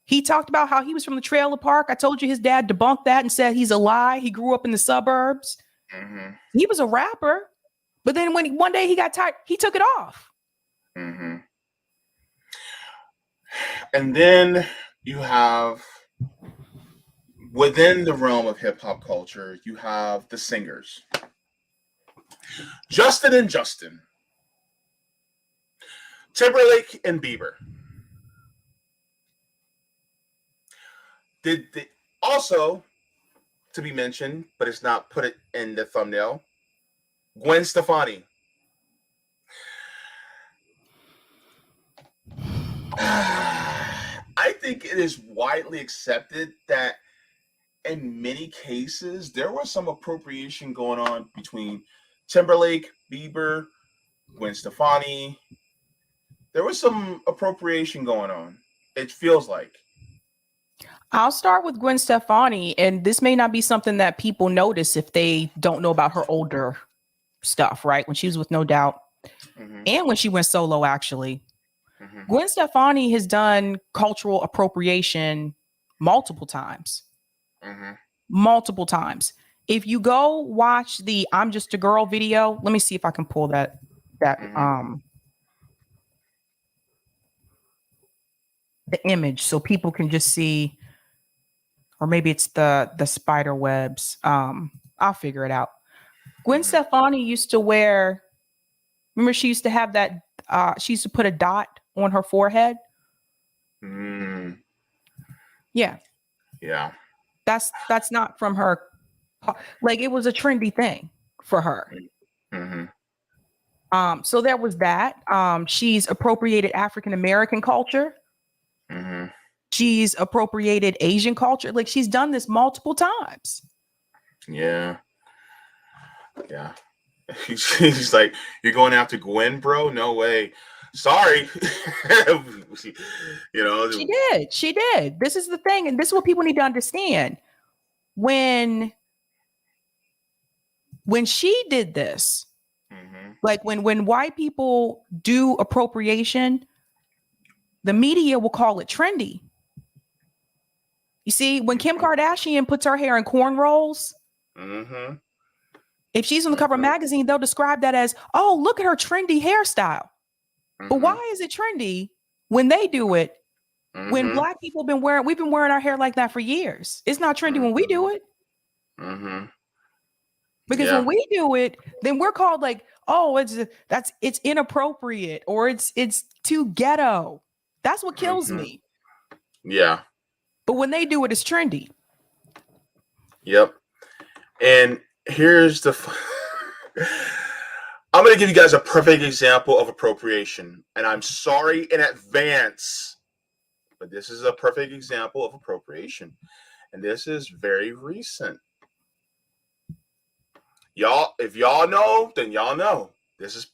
He talked about how he was from the trailer park. I told you his dad debunked that and said he's a lie. He grew up in the suburbs. Mm-hmm. He was a rapper. But then when one day he got tired, he took it off. Mm-hmm. And then you have, within the realm of hip hop culture, you have the singers. Justin and Justin. Timberlake and Bieber. Did also, to be mentioned, but it's not put it in the thumbnail, Gwen Stefani. I think it is widely accepted that in many cases there was some appropriation going on between Timberlake, Bieber, Gwen Stefani. There was some appropriation going on. It feels like. I'll start with Gwen Stefani, and this may not be something that people notice if they don't know about her older stuff, right? When she was with No Doubt, and when she went solo, actually. Gwen Stefani has done cultural appropriation multiple times. Multiple times. If you go watch the I'm Just a Girl video, let me see if I can pull that the image so people can just see, or maybe it's the spider webs. I'll figure it out. Gwen Stefani used to wear, remember she used to have that, she used to put a dot on her forehead. Yeah. Yeah. That's not from her. Like, it was a trendy thing for her. So there was that. She's appropriated African American culture. She's appropriated Asian culture. Like, she's done this multiple times. Yeah. He's like, you're going after Gwen, bro? No way. Sorry. You know, She did. This is the thing, and this is what people need to understand. When she did this, like when white people do appropriation, the media will call it trendy. You see, when Kim Kardashian puts her hair in cornrows, if she's on the cover of a magazine, they'll describe that as, oh, look at her trendy hairstyle. But why is it trendy when they do it? When black people we've been wearing our hair like that for years. It's not trendy when we do it. Because when we do it, then we're called like, oh, it's inappropriate, or it's too ghetto. That's what kills me. Yeah. But when they do it, it's trendy. Yep. And here's the I'm going to give you guys a perfect example of appropriation. And I'm sorry in advance, but this is a perfect example of appropriation. And this is very recent. Y'all, if y'all know, then y'all know. This is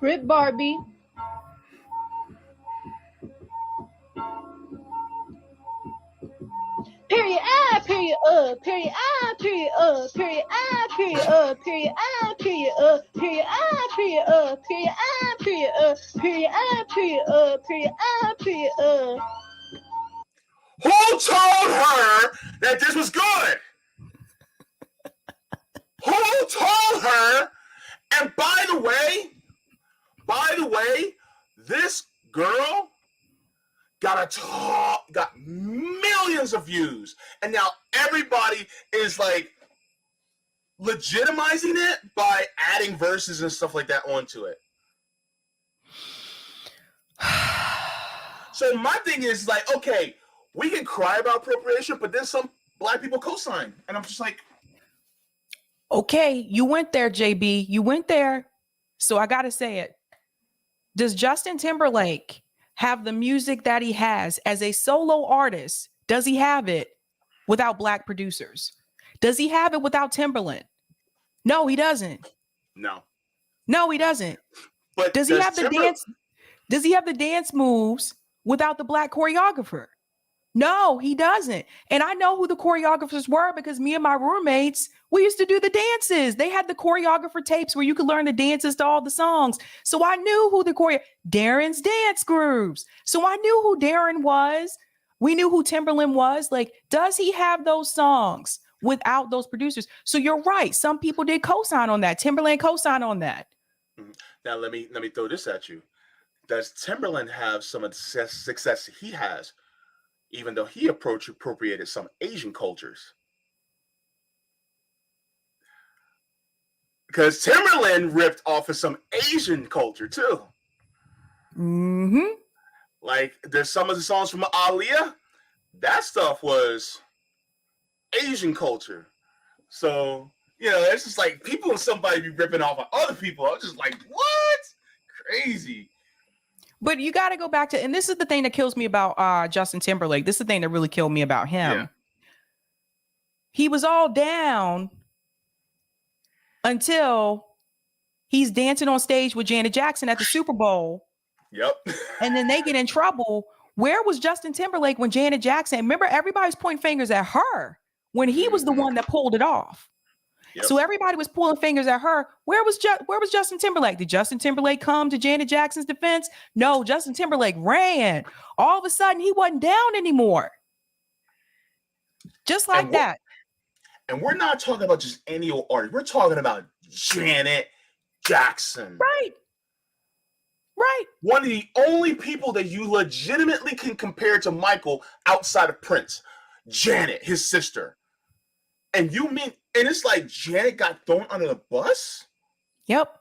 Brit Barbie. Period I, period period I, period period I, period period I, period period I, period period I, period period I, period period I, period Who told her that this was good? Who told her? And by the way, this girl got millions of views, and now everybody is like legitimizing it by adding verses and stuff like that onto it. So my thing is like, okay, we can cry about appropriation, but then some black people co-sign, and I'm just like, okay, you went there, JB. You went there. So I got to say it. Does Justin Timberlake have the music that he has as a solo artist? Does he have it without black producers? Does he have it without Timberland? No, he doesn't. No, he doesn't. But does he have the dance? Does he have the dance moves without the black choreographer? No, he doesn't. And I know who the choreographers were because me and my roommates, we used to do the dances. They had the choreographer tapes where you could learn the dances to all the songs. So I knew who Darren's dance grooves. So I knew who Darren was. We knew who Timberland was. Like, does he have those songs without those producers? So you're right. Some people did co-sign on that. Timberland co-sign on that. Now let me throw this at you. Does Timberland have some of the success he has, even though he appropriated some Asian cultures? Because Timberland ripped off of some Asian culture too. Mm-hmm. Like, there's some of the songs from Aaliyah. That stuff was Asian culture. So, it's just like people and somebody be ripping off of other people. I'm just like, what? Crazy. But you got to go back to, and this is the thing that kills me about Justin Timberlake. This is the thing that really killed me about him. Yeah. He was all down until he's dancing on stage with Janet Jackson at the Super Bowl. Yep. And then they get in trouble. Where was Justin Timberlake when Janet Jackson? Remember, everybody's pointing fingers at her when he was the one that pulled it off. Yep. So everybody was pulling fingers at her. Where was Justin Timberlake? Did Justin Timberlake come to Janet Jackson's defense? No, Justin Timberlake ran. All of a sudden, he wasn't down anymore. Just like that. And we're not talking about just any old artist. We're talking about Janet Jackson. Right. One of the only people that you legitimately can compare to Michael outside of Prince. Janet, his sister. And it's like Janet got thrown under the bus? Yep.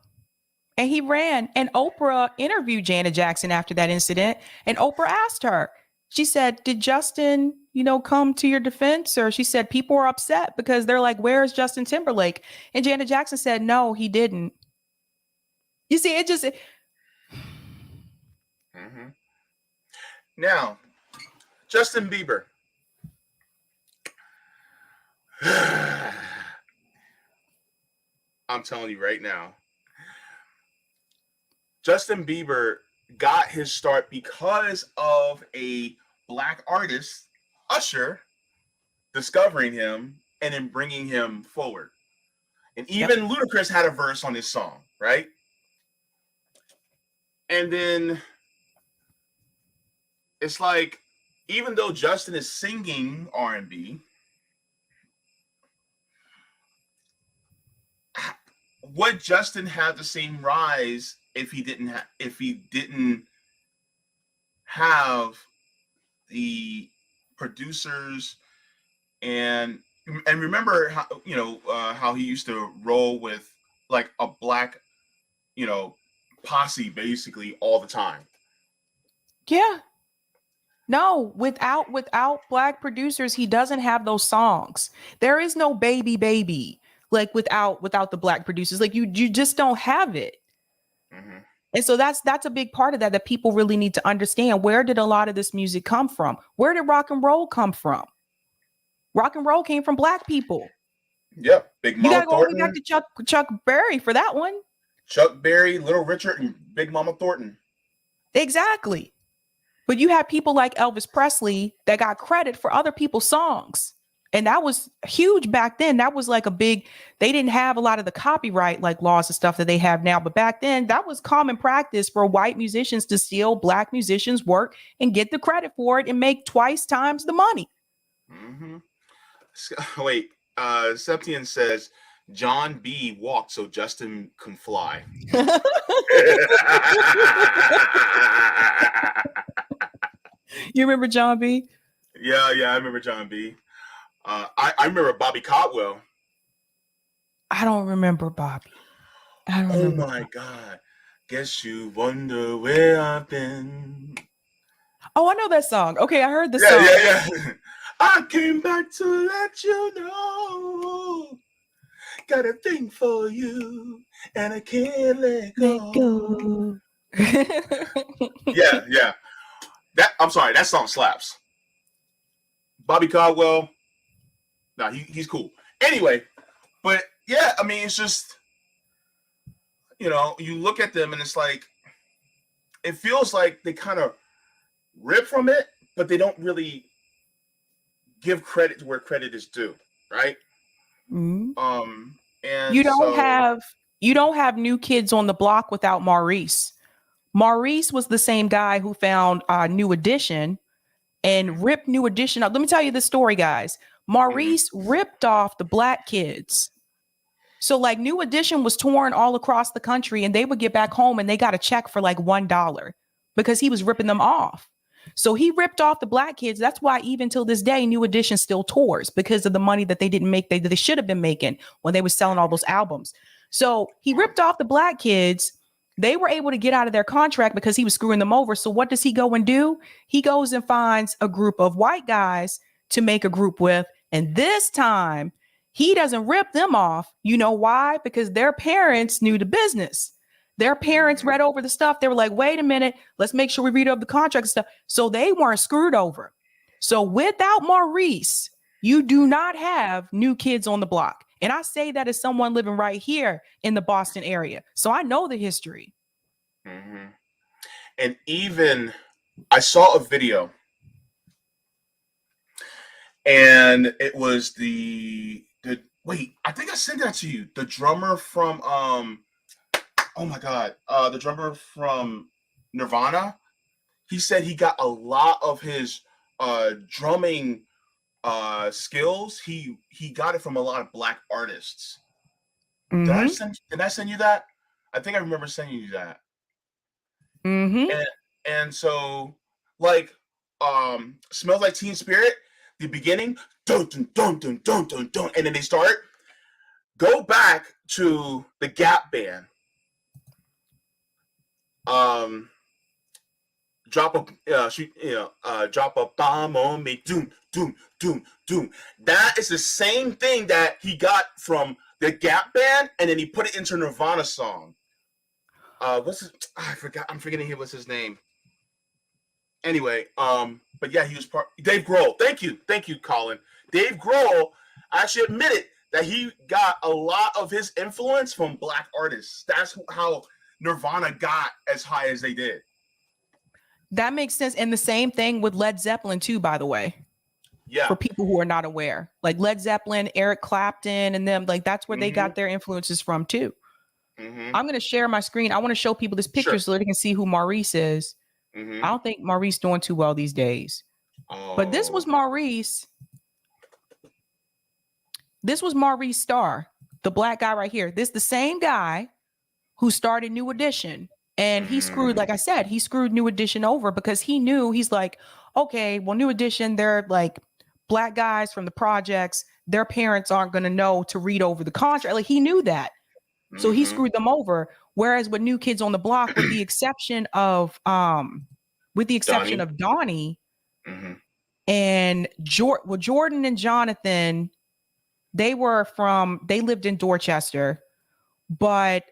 And he ran. And Oprah interviewed Janet Jackson after that incident. And Oprah asked her, she said, did Justin, come to your defense? Or she said, people are upset because they're like, where's Justin Timberlake? And Janet Jackson said, no, he didn't. You see, it just... Mm-hmm. Now, Justin Bieber. I'm telling you right now, Justin Bieber got his start because of a black artist, Usher, discovering him and then bringing him forward. And even Ludacris had a verse on this song, right? And then it's like, even though Justin is singing R&B, would Justin have the same rise if he didn't have the producers and remember how how he used to roll with like a black posse basically all the time? Yeah. No, without black producers, he doesn't have those songs. There is no baby like without the black producers. Like you just don't have it. Mm-hmm. And so that's a big part of that people really need to understand. Where did a lot of this music come from? Where did rock and roll come from? Rock and roll came from black people. Yep. Big Mama You gotta go Thornton. back to Chuck Berry for that one. Chuck Berry, Little Richard, and Big Mama Thornton. Exactly. But you have people like Elvis Presley that got credit for other people's songs. And that was huge back then. That was like they didn't have a lot of the copyright like laws and stuff that they have now. But back then that was common practice for white musicians to steal black musicians' work and get the credit for it and make twice times the money. Mm-hmm. Wait, Septian says John B walked so Justin can fly. You remember John B? Yeah, I remember John B. I remember Bobby Caldwell. I don't remember Bobby. Oh my God. Guess you wonder where I've been. Oh, I know that song. Okay, I heard the song. Yeah. I came back to let you know. Got a thing for you, and I can't let go. Yeah. I'm sorry, that song slaps. Bobby Caldwell. Nah, he's cool. Anyway, but yeah, I mean, it's just, you look at them and it's like, it feels like they kind of rip from it, but they don't really give credit where credit is due, right? Mhm. And You don't so have New Kids on the Block without Maurice. Maurice was the same guy who found New Edition and ripped New Edition up. Let me tell you the story, guys. Maurice ripped off the Black Kids. So like New Edition was touring all across the country and they would get back home and they got a check for like $1 because he was ripping them off. So he ripped off the Black Kids. That's why even till this day, New Edition still tours because of the money that they didn't make, they should have been making when they were selling all those albums. So he ripped off the Black Kids. They were able to get out of their contract because he was screwing them over. So what does he go and do? He goes and finds a group of white guys to make a group with. And this time, he doesn't rip them off. You know why? Because their parents knew the business. Their parents read over the stuff. They were like, wait a minute, let's make sure we read over the contract and stuff. So they weren't screwed over. So without Maurice, you do not have New Kids on the Block. And I say that as someone living right here in the Boston area. So I know the history. And even I saw a video and it was the wait, I think I sent that to you. The drummer from oh my god, the drummer from Nirvana. He said he got a lot of his drumming skills. He got it from a lot of Black artists. Did I send you that? I think I remember sending you that. And so like Smells Like Teen Spirit, the beginning, dun dun dun dun dun dun dun, and then they start. Go back to the Gap Band. Drop a bomb on me, doom doom doom doom. That is the same thing that he got from the Gap Band, and then he put it into Nirvana song. What's his? I forgot. I'm forgetting what's his name. Anyway, but yeah, he was part. Dave Grohl. Thank you, Colin. Dave Grohl actually admitted that he got a lot of his influence from Black artists. That's how Nirvana got as high as they did. That makes sense. And the same thing with Led Zeppelin too, by the way. Yeah. For people who are not aware, like Led Zeppelin, Eric Clapton, and them, like that's where they got their influences from too. I'm going to share my screen. I want to show people this picture so they can see who Maurice is. I don't think Maurice doing too well these days. But this was Maurice. This was Maurice Starr, the Black guy right here. This the same guy who started New Edition. And he screwed, like I said, he screwed New Edition over because he knew, he's like, okay, well, New Edition, they're like Black guys from the projects. Their parents aren't going to know to read over the contract. Like he knew that. So he screwed them over. Whereas with New Kids on the Block, with the exception of Donnie and Jordan and Jonathan, they lived in Dorchester, but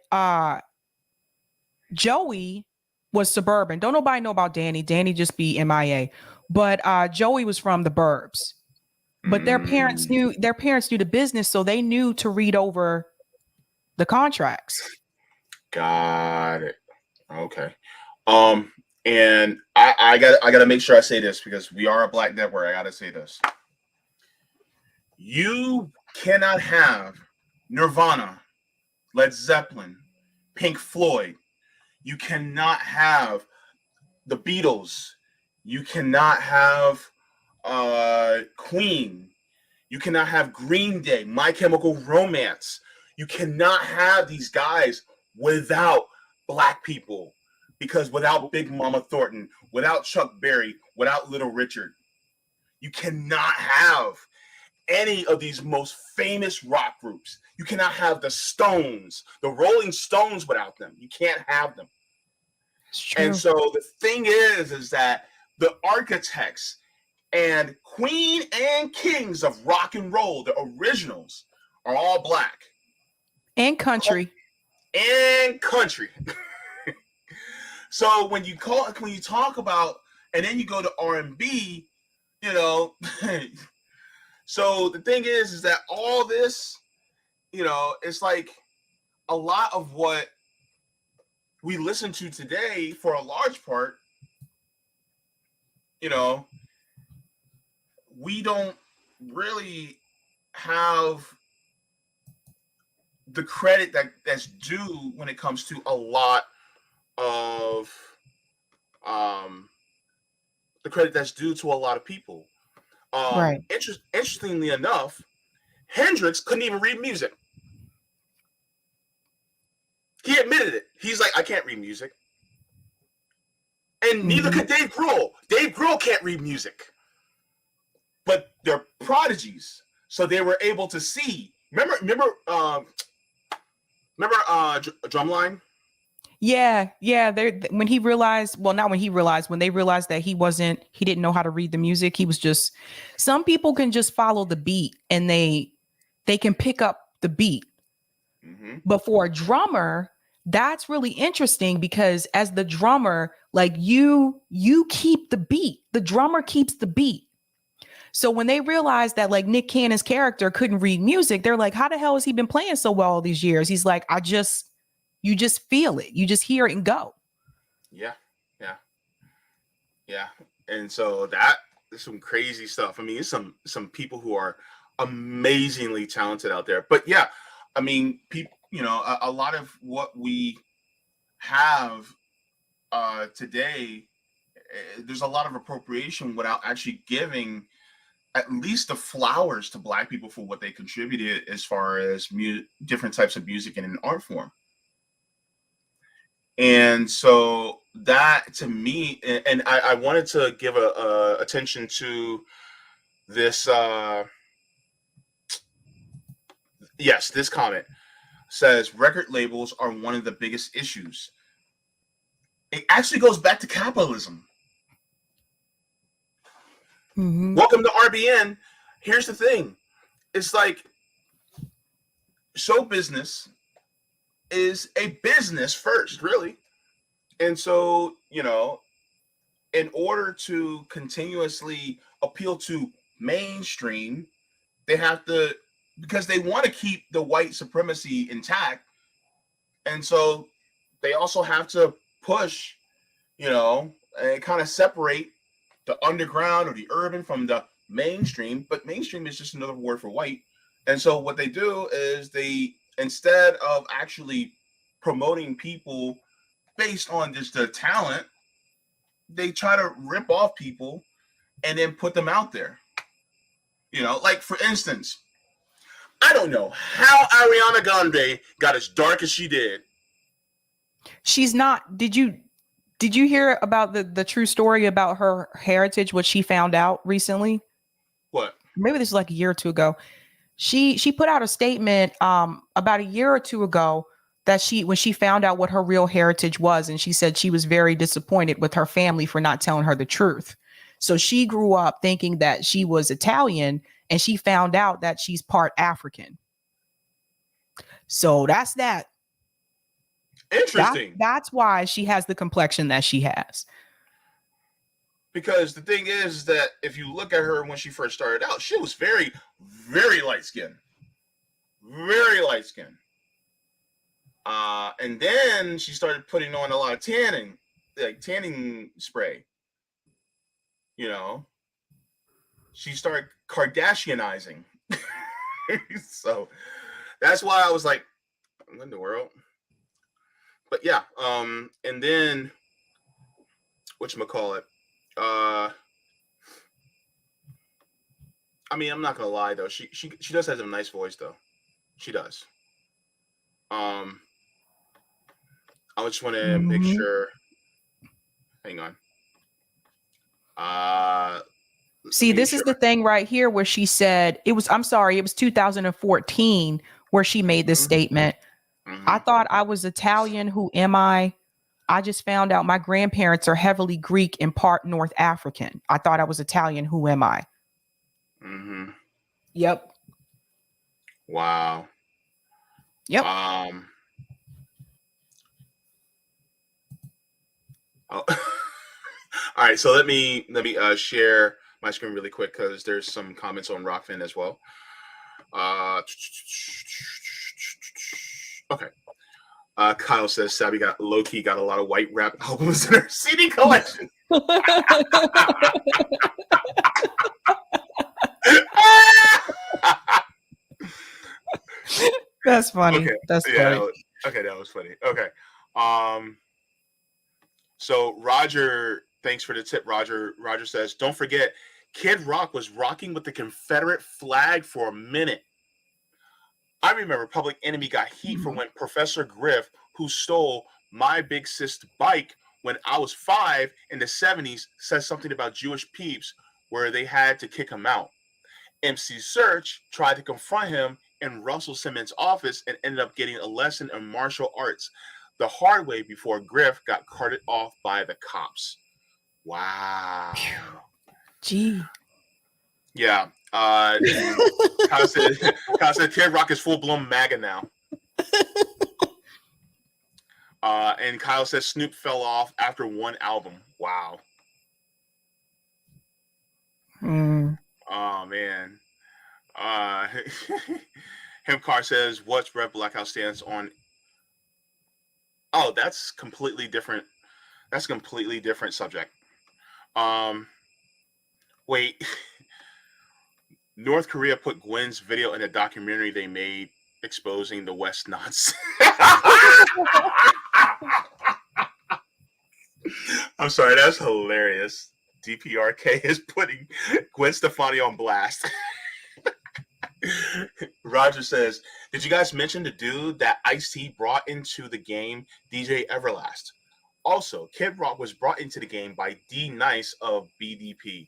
Joey was suburban. Don't nobody know about Danny. Danny just be MIA. But Joey was from the burbs. But their parents knew the business, so they knew to read over the contracts. Got it. Okay. And I gotta make sure I say this because we are a Black network. I gotta say this. You cannot have Nirvana, Led Zeppelin, Pink Floyd. You cannot have the Beatles. You cannot have Queen. You cannot have Green Day, My Chemical Romance. You cannot have these guys without Black people, because without Big Mama Thornton, without Chuck Berry, without Little Richard, you cannot have any of these most famous rock groups. You cannot have the Stones, the Rolling Stones without them. You can't have them. And so the thing is that the architects and queen and kings of rock and roll, the originals, are all Black. And country. And country. So when you talk about, and then you go to R&B, you know, so the thing is that all this, you know, it's like a lot of what we listen to today, for a large part, you know, we don't really have the credit that's due when it comes to a lot of the credit that's due to a lot of people. Right. Interestingly enough, Hendrix couldn't even read music. He admitted it. He's like, I can't read music. And neither could Dave Grohl. Dave Grohl can't read music. But they're prodigies. So they were able to see. Remember Drumline? Yeah. When he realized, well, not when he realized, when they realized that he didn't know how to read the music. He was just, some people can just follow the beat and they can pick up the beat. Mm-hmm. But for a drummer, that's really interesting because as the drummer, like you keep the beat. The drummer keeps the beat. So when they realized that like Nick Cannon's character couldn't read music, they're like, how the hell has he been playing so well all these years? He's like, you just feel it. You just hear it and go. Yeah. And so that is some crazy stuff. I mean, it's some people who are amazingly talented out there. But yeah, I mean, people, a lot of what we have today, there's a lot of appropriation without actually giving at least the flowers to Black people for what they contributed as far as different types of music and an art form. And so that to me, and I wanted to give attention to this. Yes, this comment says record labels are one of the biggest issues. It actually goes back to capitalism. Mm-hmm. Welcome to RBN. Here's the thing. It's like show business is a business first, really. And so, in order to continuously appeal to mainstream, they have to, because they want to keep the white supremacy intact. And so they also have to push, and kind of separate the underground or the urban from the mainstream. But mainstream is just another word for white. And so what they do is instead of actually promoting people based on just the talent, they try to rip off people and then put them out there. Like for instance, I don't know how Ariana Grande got as dark as she did. She's not. Did you hear about the true story about her heritage, what she found out recently? What? Maybe this was like a year or two ago. She put out a statement about a year or two ago that when she found out what her real heritage was, and she said she was very disappointed with her family for not telling her the truth. So she grew up thinking that she was Italian, and she found out that she's part African. So that's that. Interesting. That's why she has the complexion that she has. Because the thing is that if you look at her when she first started out, she was very, very light skinned. Very light skinned. And then she started putting on a lot of tanning spray. She started Kardashianizing. So that's why I was like, what in the world? But yeah, and then whatchamacallit? I mean, I'm not gonna lie though. She does have a nice voice though. She does. I just want to make sure. Hang on. See, this is the thing right here where she said it was 2014 where she made this statement. Mm-hmm. I thought I was Italian. Who am I? I just found out my grandparents are heavily Greek and part North African. I thought I was Italian. Who am I? Mm-hmm. Yep. Wow. Yep. Oh. All right. So let me share my screen really quick because there's some comments on Rockfin as well. Okay. Kyle says Sabby got low-key got a lot of white rap albums in her CD collection. That's funny. Okay. That's Yeah. funny. Okay, that was funny. Okay. So Roger, thanks for the tip, Roger. Roger says, don't forget, Kid Rock was rocking with the Confederate flag for a minute. I remember Public Enemy got heat for when Professor Griff, who stole my big sis bike when I was 5 in the 70s, said something about Jewish peeps where they had to kick him out. MC Search tried to confront him in Russell Simmons' office and ended up getting a lesson in martial arts the hard way before Griff got carted off by the cops. Wow. Gee. Yeah. Kyle said Kid Rock is full-blown MAGA now. And Kyle says Snoop fell off after one album. Wow. Oh, man. Himcar says, what's Red Blackout stance on? Oh, that's completely different. That's a completely different subject. Wait. North Korea put Gwen's video in a documentary they made exposing the West nonsense. I'm sorry, that's hilarious. DPRK is putting Gwen Stefani on blast. Roger says, did you guys mention the dude that Ice-T brought into the game, DJ Everlast? Also, Kid Rock was brought into the game by D Nice of BDP.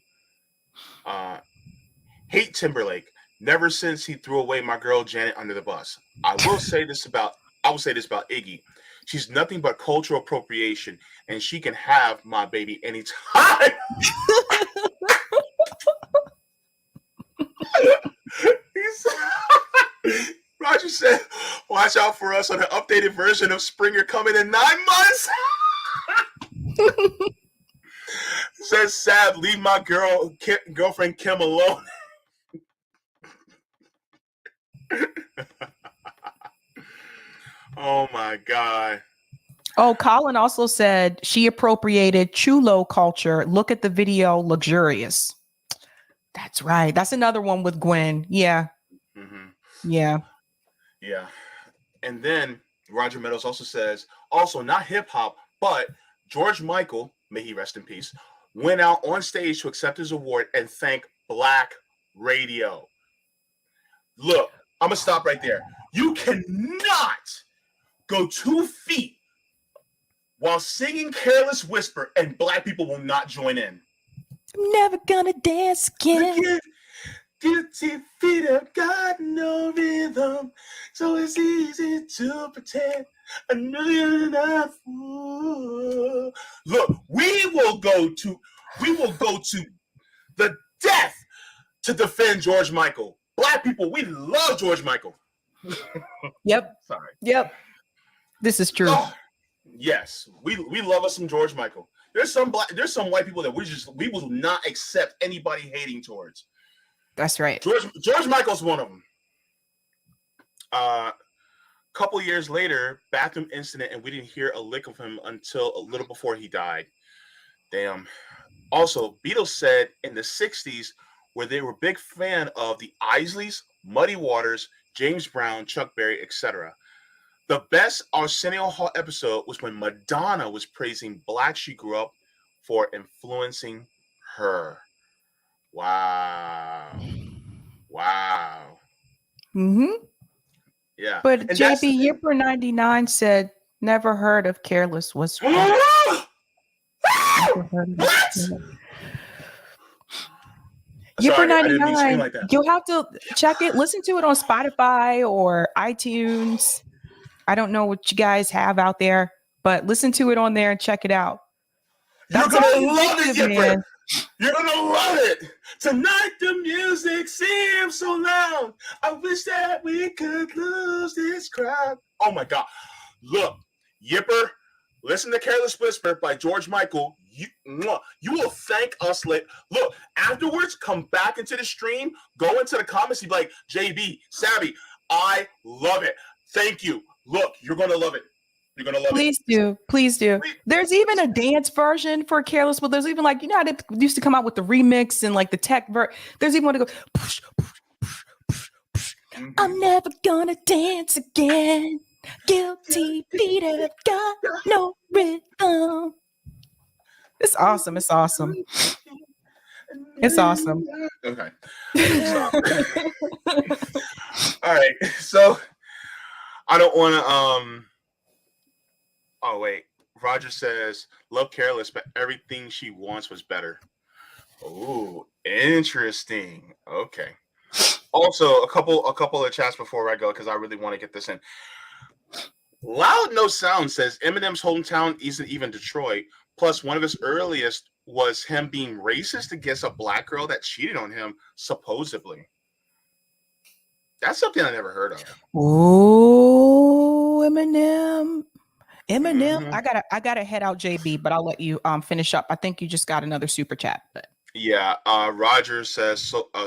Hate Timberlake. Never since he threw away my girl Janet under the bus. I will say this about Iggy. She's nothing but cultural appropriation, and she can have my baby anytime. Roger said, watch out for us on an updated version of Springer coming in 9 months. Says Sab, leave my girlfriend Kim alone. Oh my God. Oh, Colin also said she appropriated chulo culture. Look at the video, luxurious. That's right. That's another one with Gwen. Yeah. Mm-hmm. Yeah. Yeah. And then Roger Meadows also says, also not hip hop, but George Michael, may he rest in peace, went out on stage to accept his award and thank Black radio. Look, I'm going to stop right there. You cannot go 2 feet while singing Careless Whisper and Black people will not join in. I'm never gonna dance again. Guilty feet have got no rhythm, so it's easy to pretend I know you're not fool. Look, we will go to the death to defend George Michael. Black people, we love George Michael. Yep. Sorry. Yep. This is true. Oh, yes, we love us some George Michael. There's some white people that we will not accept anybody hating towards. That's right. George Michael's one of them. Couple years later, bathroom incident, and we didn't hear a lick of him until a little before he died. Damn. Also, Beatles said in the 60s, where they were a big fan of the Isleys, Muddy Waters, James Brown, Chuck Berry, etc. The best Arsenio Hall episode was when Madonna was praising Black she grew up for influencing her. Wow. Mm-hmm. Yeah. But And JB Yipper 99 said, never heard of Careless Whisper. What? Yipper Sorry, I didn't mean to scream 99, like that. you'll have to check it, listen to it on Spotify or iTunes. I don't know what you guys have out there, but listen to it on there and check it out. You're That's gonna all love it, addictive, Yipper. man. You're gonna love it. Tonight the music seems so loud. I wish that we could lose this crowd. Oh my God. Look, Yipper, listen to Careless Whisper by George Michael. You will thank us later. Look, afterwards, come back into the stream, go into the comments, and be like, JB, Sabby, I love it. Thank you. Look, you're gonna love it. You're gonna love it. Please do. There's even a dance version for Careless, but there's even like, you know how they used to come out with the remix and like the tech there's even one to go push, push, push, push, push. I'm never gonna dance again. Guilty feet have got no rhythm. It's awesome. It's awesome. It's awesome. Okay. All right. So I don't want to. Oh wait. Roger says, "Love Careless, but everything she wants was better." Oh, interesting. Okay. Also, a couple of chats before I go because I really want to get this in. Loud No Sound says Eminem's hometown isn't even Detroit. Plus, one of his earliest was him being racist against a black girl that cheated on him, supposedly. That's something I never heard of. Oh, Eminem. Mhm. I gotta head out, JB, but I'll let you finish up. I think you just got another super chat. But Yeah. Roger says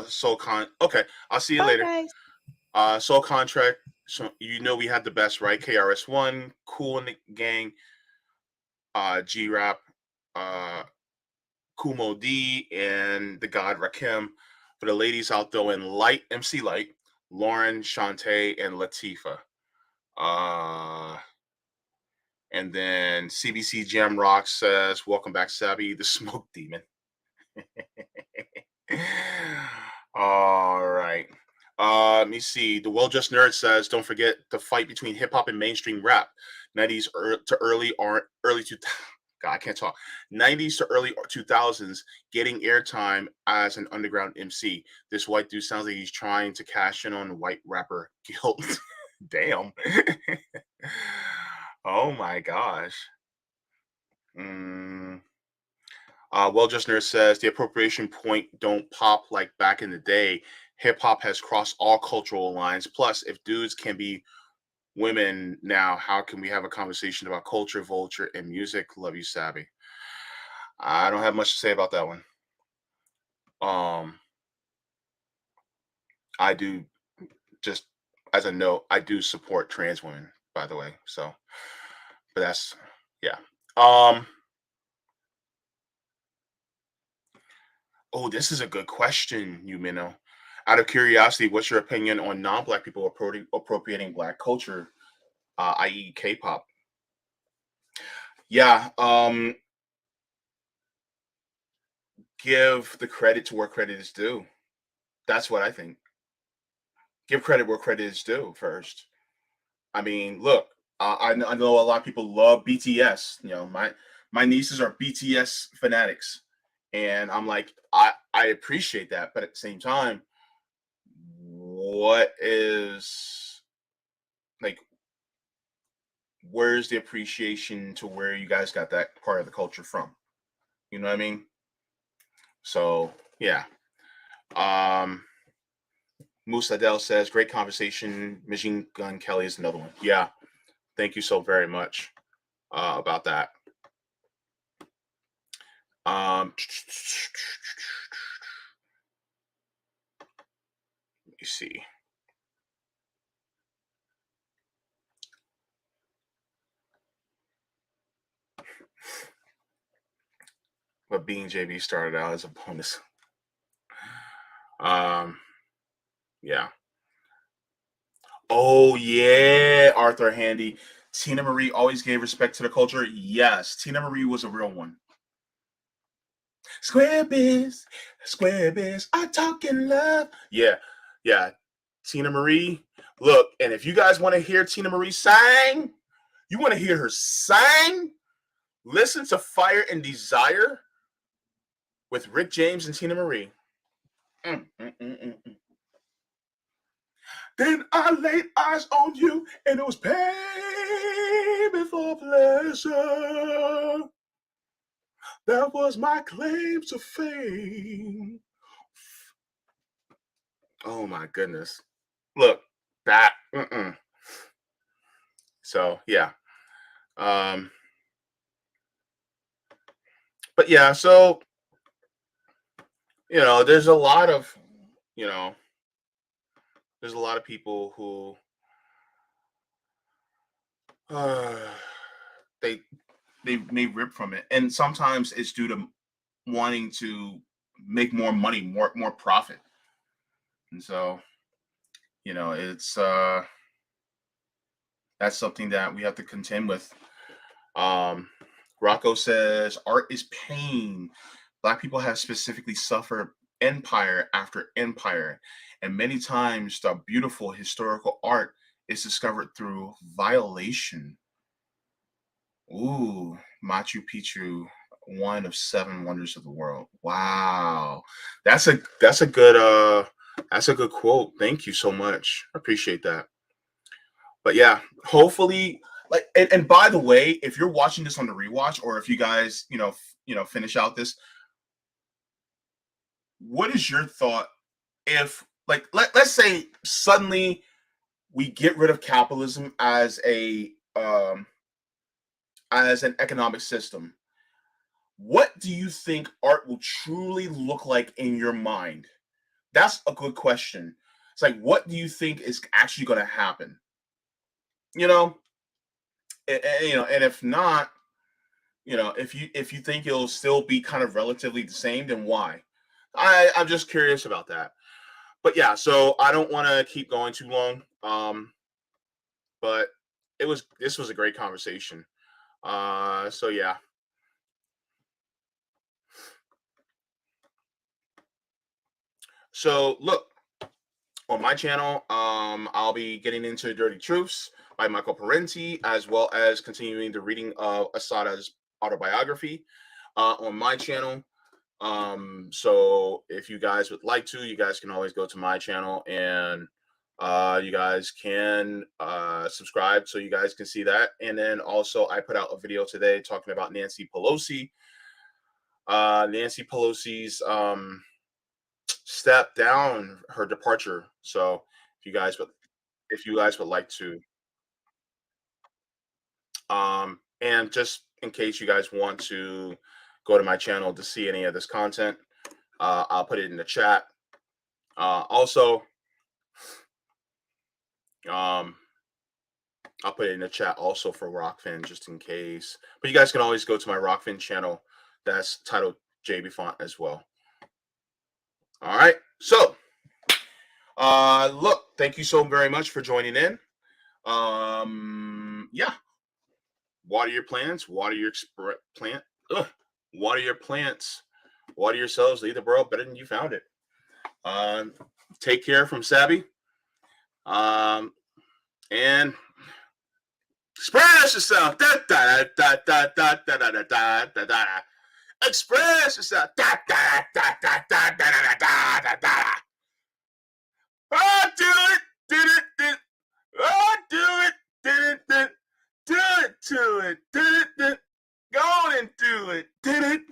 Soul Con. Okay, I'll see you bye, later. guys. Soul Contract. So we had the best, right? KRS-One, Cool in the Gang, G Rap, Kumo D, and the God Rakim. For the ladies out there in Light, MC Light, Lauren, Shantae, and Latifah. And then CBC Jam Rock says, "Welcome back, Sabby, the Smoke Demon." All right. Let me see. The Well Just Nerd says, "Don't forget the fight between hip hop and mainstream rap, 90s to early two. God, I can't talk. 90s to early 2000s, getting airtime as an underground MC. This white dude sounds like he's trying to cash in on white rapper guilt." Damn. Oh my gosh. Well, Just Nerd says the appropriation point don't pop like back in the day. Hip hop has crossed all cultural lines. Plus, if dudes can be women now, how can we have a conversation about culture, vulture, and music? Love you, Sabby. I don't have much to say about that one. I do just as a note, I do support trans women, by the way. So, but that's yeah. Oh, this is a good question, you Minnow. Out of curiosity, what's your opinion on non-black people appropriating black culture, i.e., K-pop? Yeah, give the credit to where credit is due. That's what I think. Give credit where credit is due first. I mean, look, I know a lot of people love BTS. My nieces are BTS fanatics, and I'm like, I appreciate that, but at the same time, what is like where's the appreciation to where you guys got that part of the culture from? You know what I mean? So yeah. Um Musadel says, great conversation. Machine Gun Kelly is another one. Yeah. Thank you so very much about that. Let me see. But being JB started out as a bonus. Yeah. Oh yeah, Arthur Handy. Tina Marie always gave respect to the culture. Yes, Tina Marie was a real one. Square biz, I talk in love. Yeah, yeah. Tina Marie. Look, and if you guys want to hear Tina Marie sing, you want to hear her sing, listen to Fire and Desire with Rick James and Tina Marie. Then I laid eyes on you, and it was pain before pleasure. That was my claim to fame. Oh my goodness. Look, that. So yeah. But yeah, so there's a lot of you know, there's a lot of people who they they rip from it, and sometimes it's due to wanting to make more money, more profit, and so it's that's something that we have to contend with. Rocco says art is pain. Black people have specifically suffered empire after empire, and many times the beautiful historical art is discovered through violation. Ooh, Machu Picchu, one of seven wonders of the world. Wow, that's a good quote. Thank you so much. I appreciate that. But yeah, hopefully, like, and by the way, if you're watching this on the rewatch, or if you guys, finish out this, what is your thought if, like, let's say suddenly we get rid of capitalism as an economic system? What do you think art will truly look like in your mind? That's a good question. It's like, what do you think is actually going to happen? You know, and if not, if you think it'll still be kind of relatively the same, then why? I'm just curious about that. But yeah, so I don't want to keep going too long. But this was a great conversation. So yeah. So look, on my channel, I'll be getting into Dirty Truths by Michael Parenti, as well as continuing the reading of Asada's autobiography on my channel. So if you guys would like to, you guys can always go to my channel, and you guys can subscribe so you guys can see that. And then also I put out a video today talking about Nancy Pelosi. Nancy Pelosi's step down, her departure. So if you guys would like to, and just in case you guys want to go to my channel to see any of this content, I'll put it in the chat. Also, I'll put it in the chat also for Rockfin, just in case. But you guys can always go to my Rockfin channel that's titled Jaybe Font as well. All right. So, look, thank you so very much for joining in. Yeah. Water your plants. Water your water your plants. Water yourselves. Leave the world better than you found it. Take care from Sabby. And express yourself. Express yourself. Oh, do it. Did it. Did. Oh, do it. Did it. Did. Do it to it. Did it. Did. Go on and do it. Did it.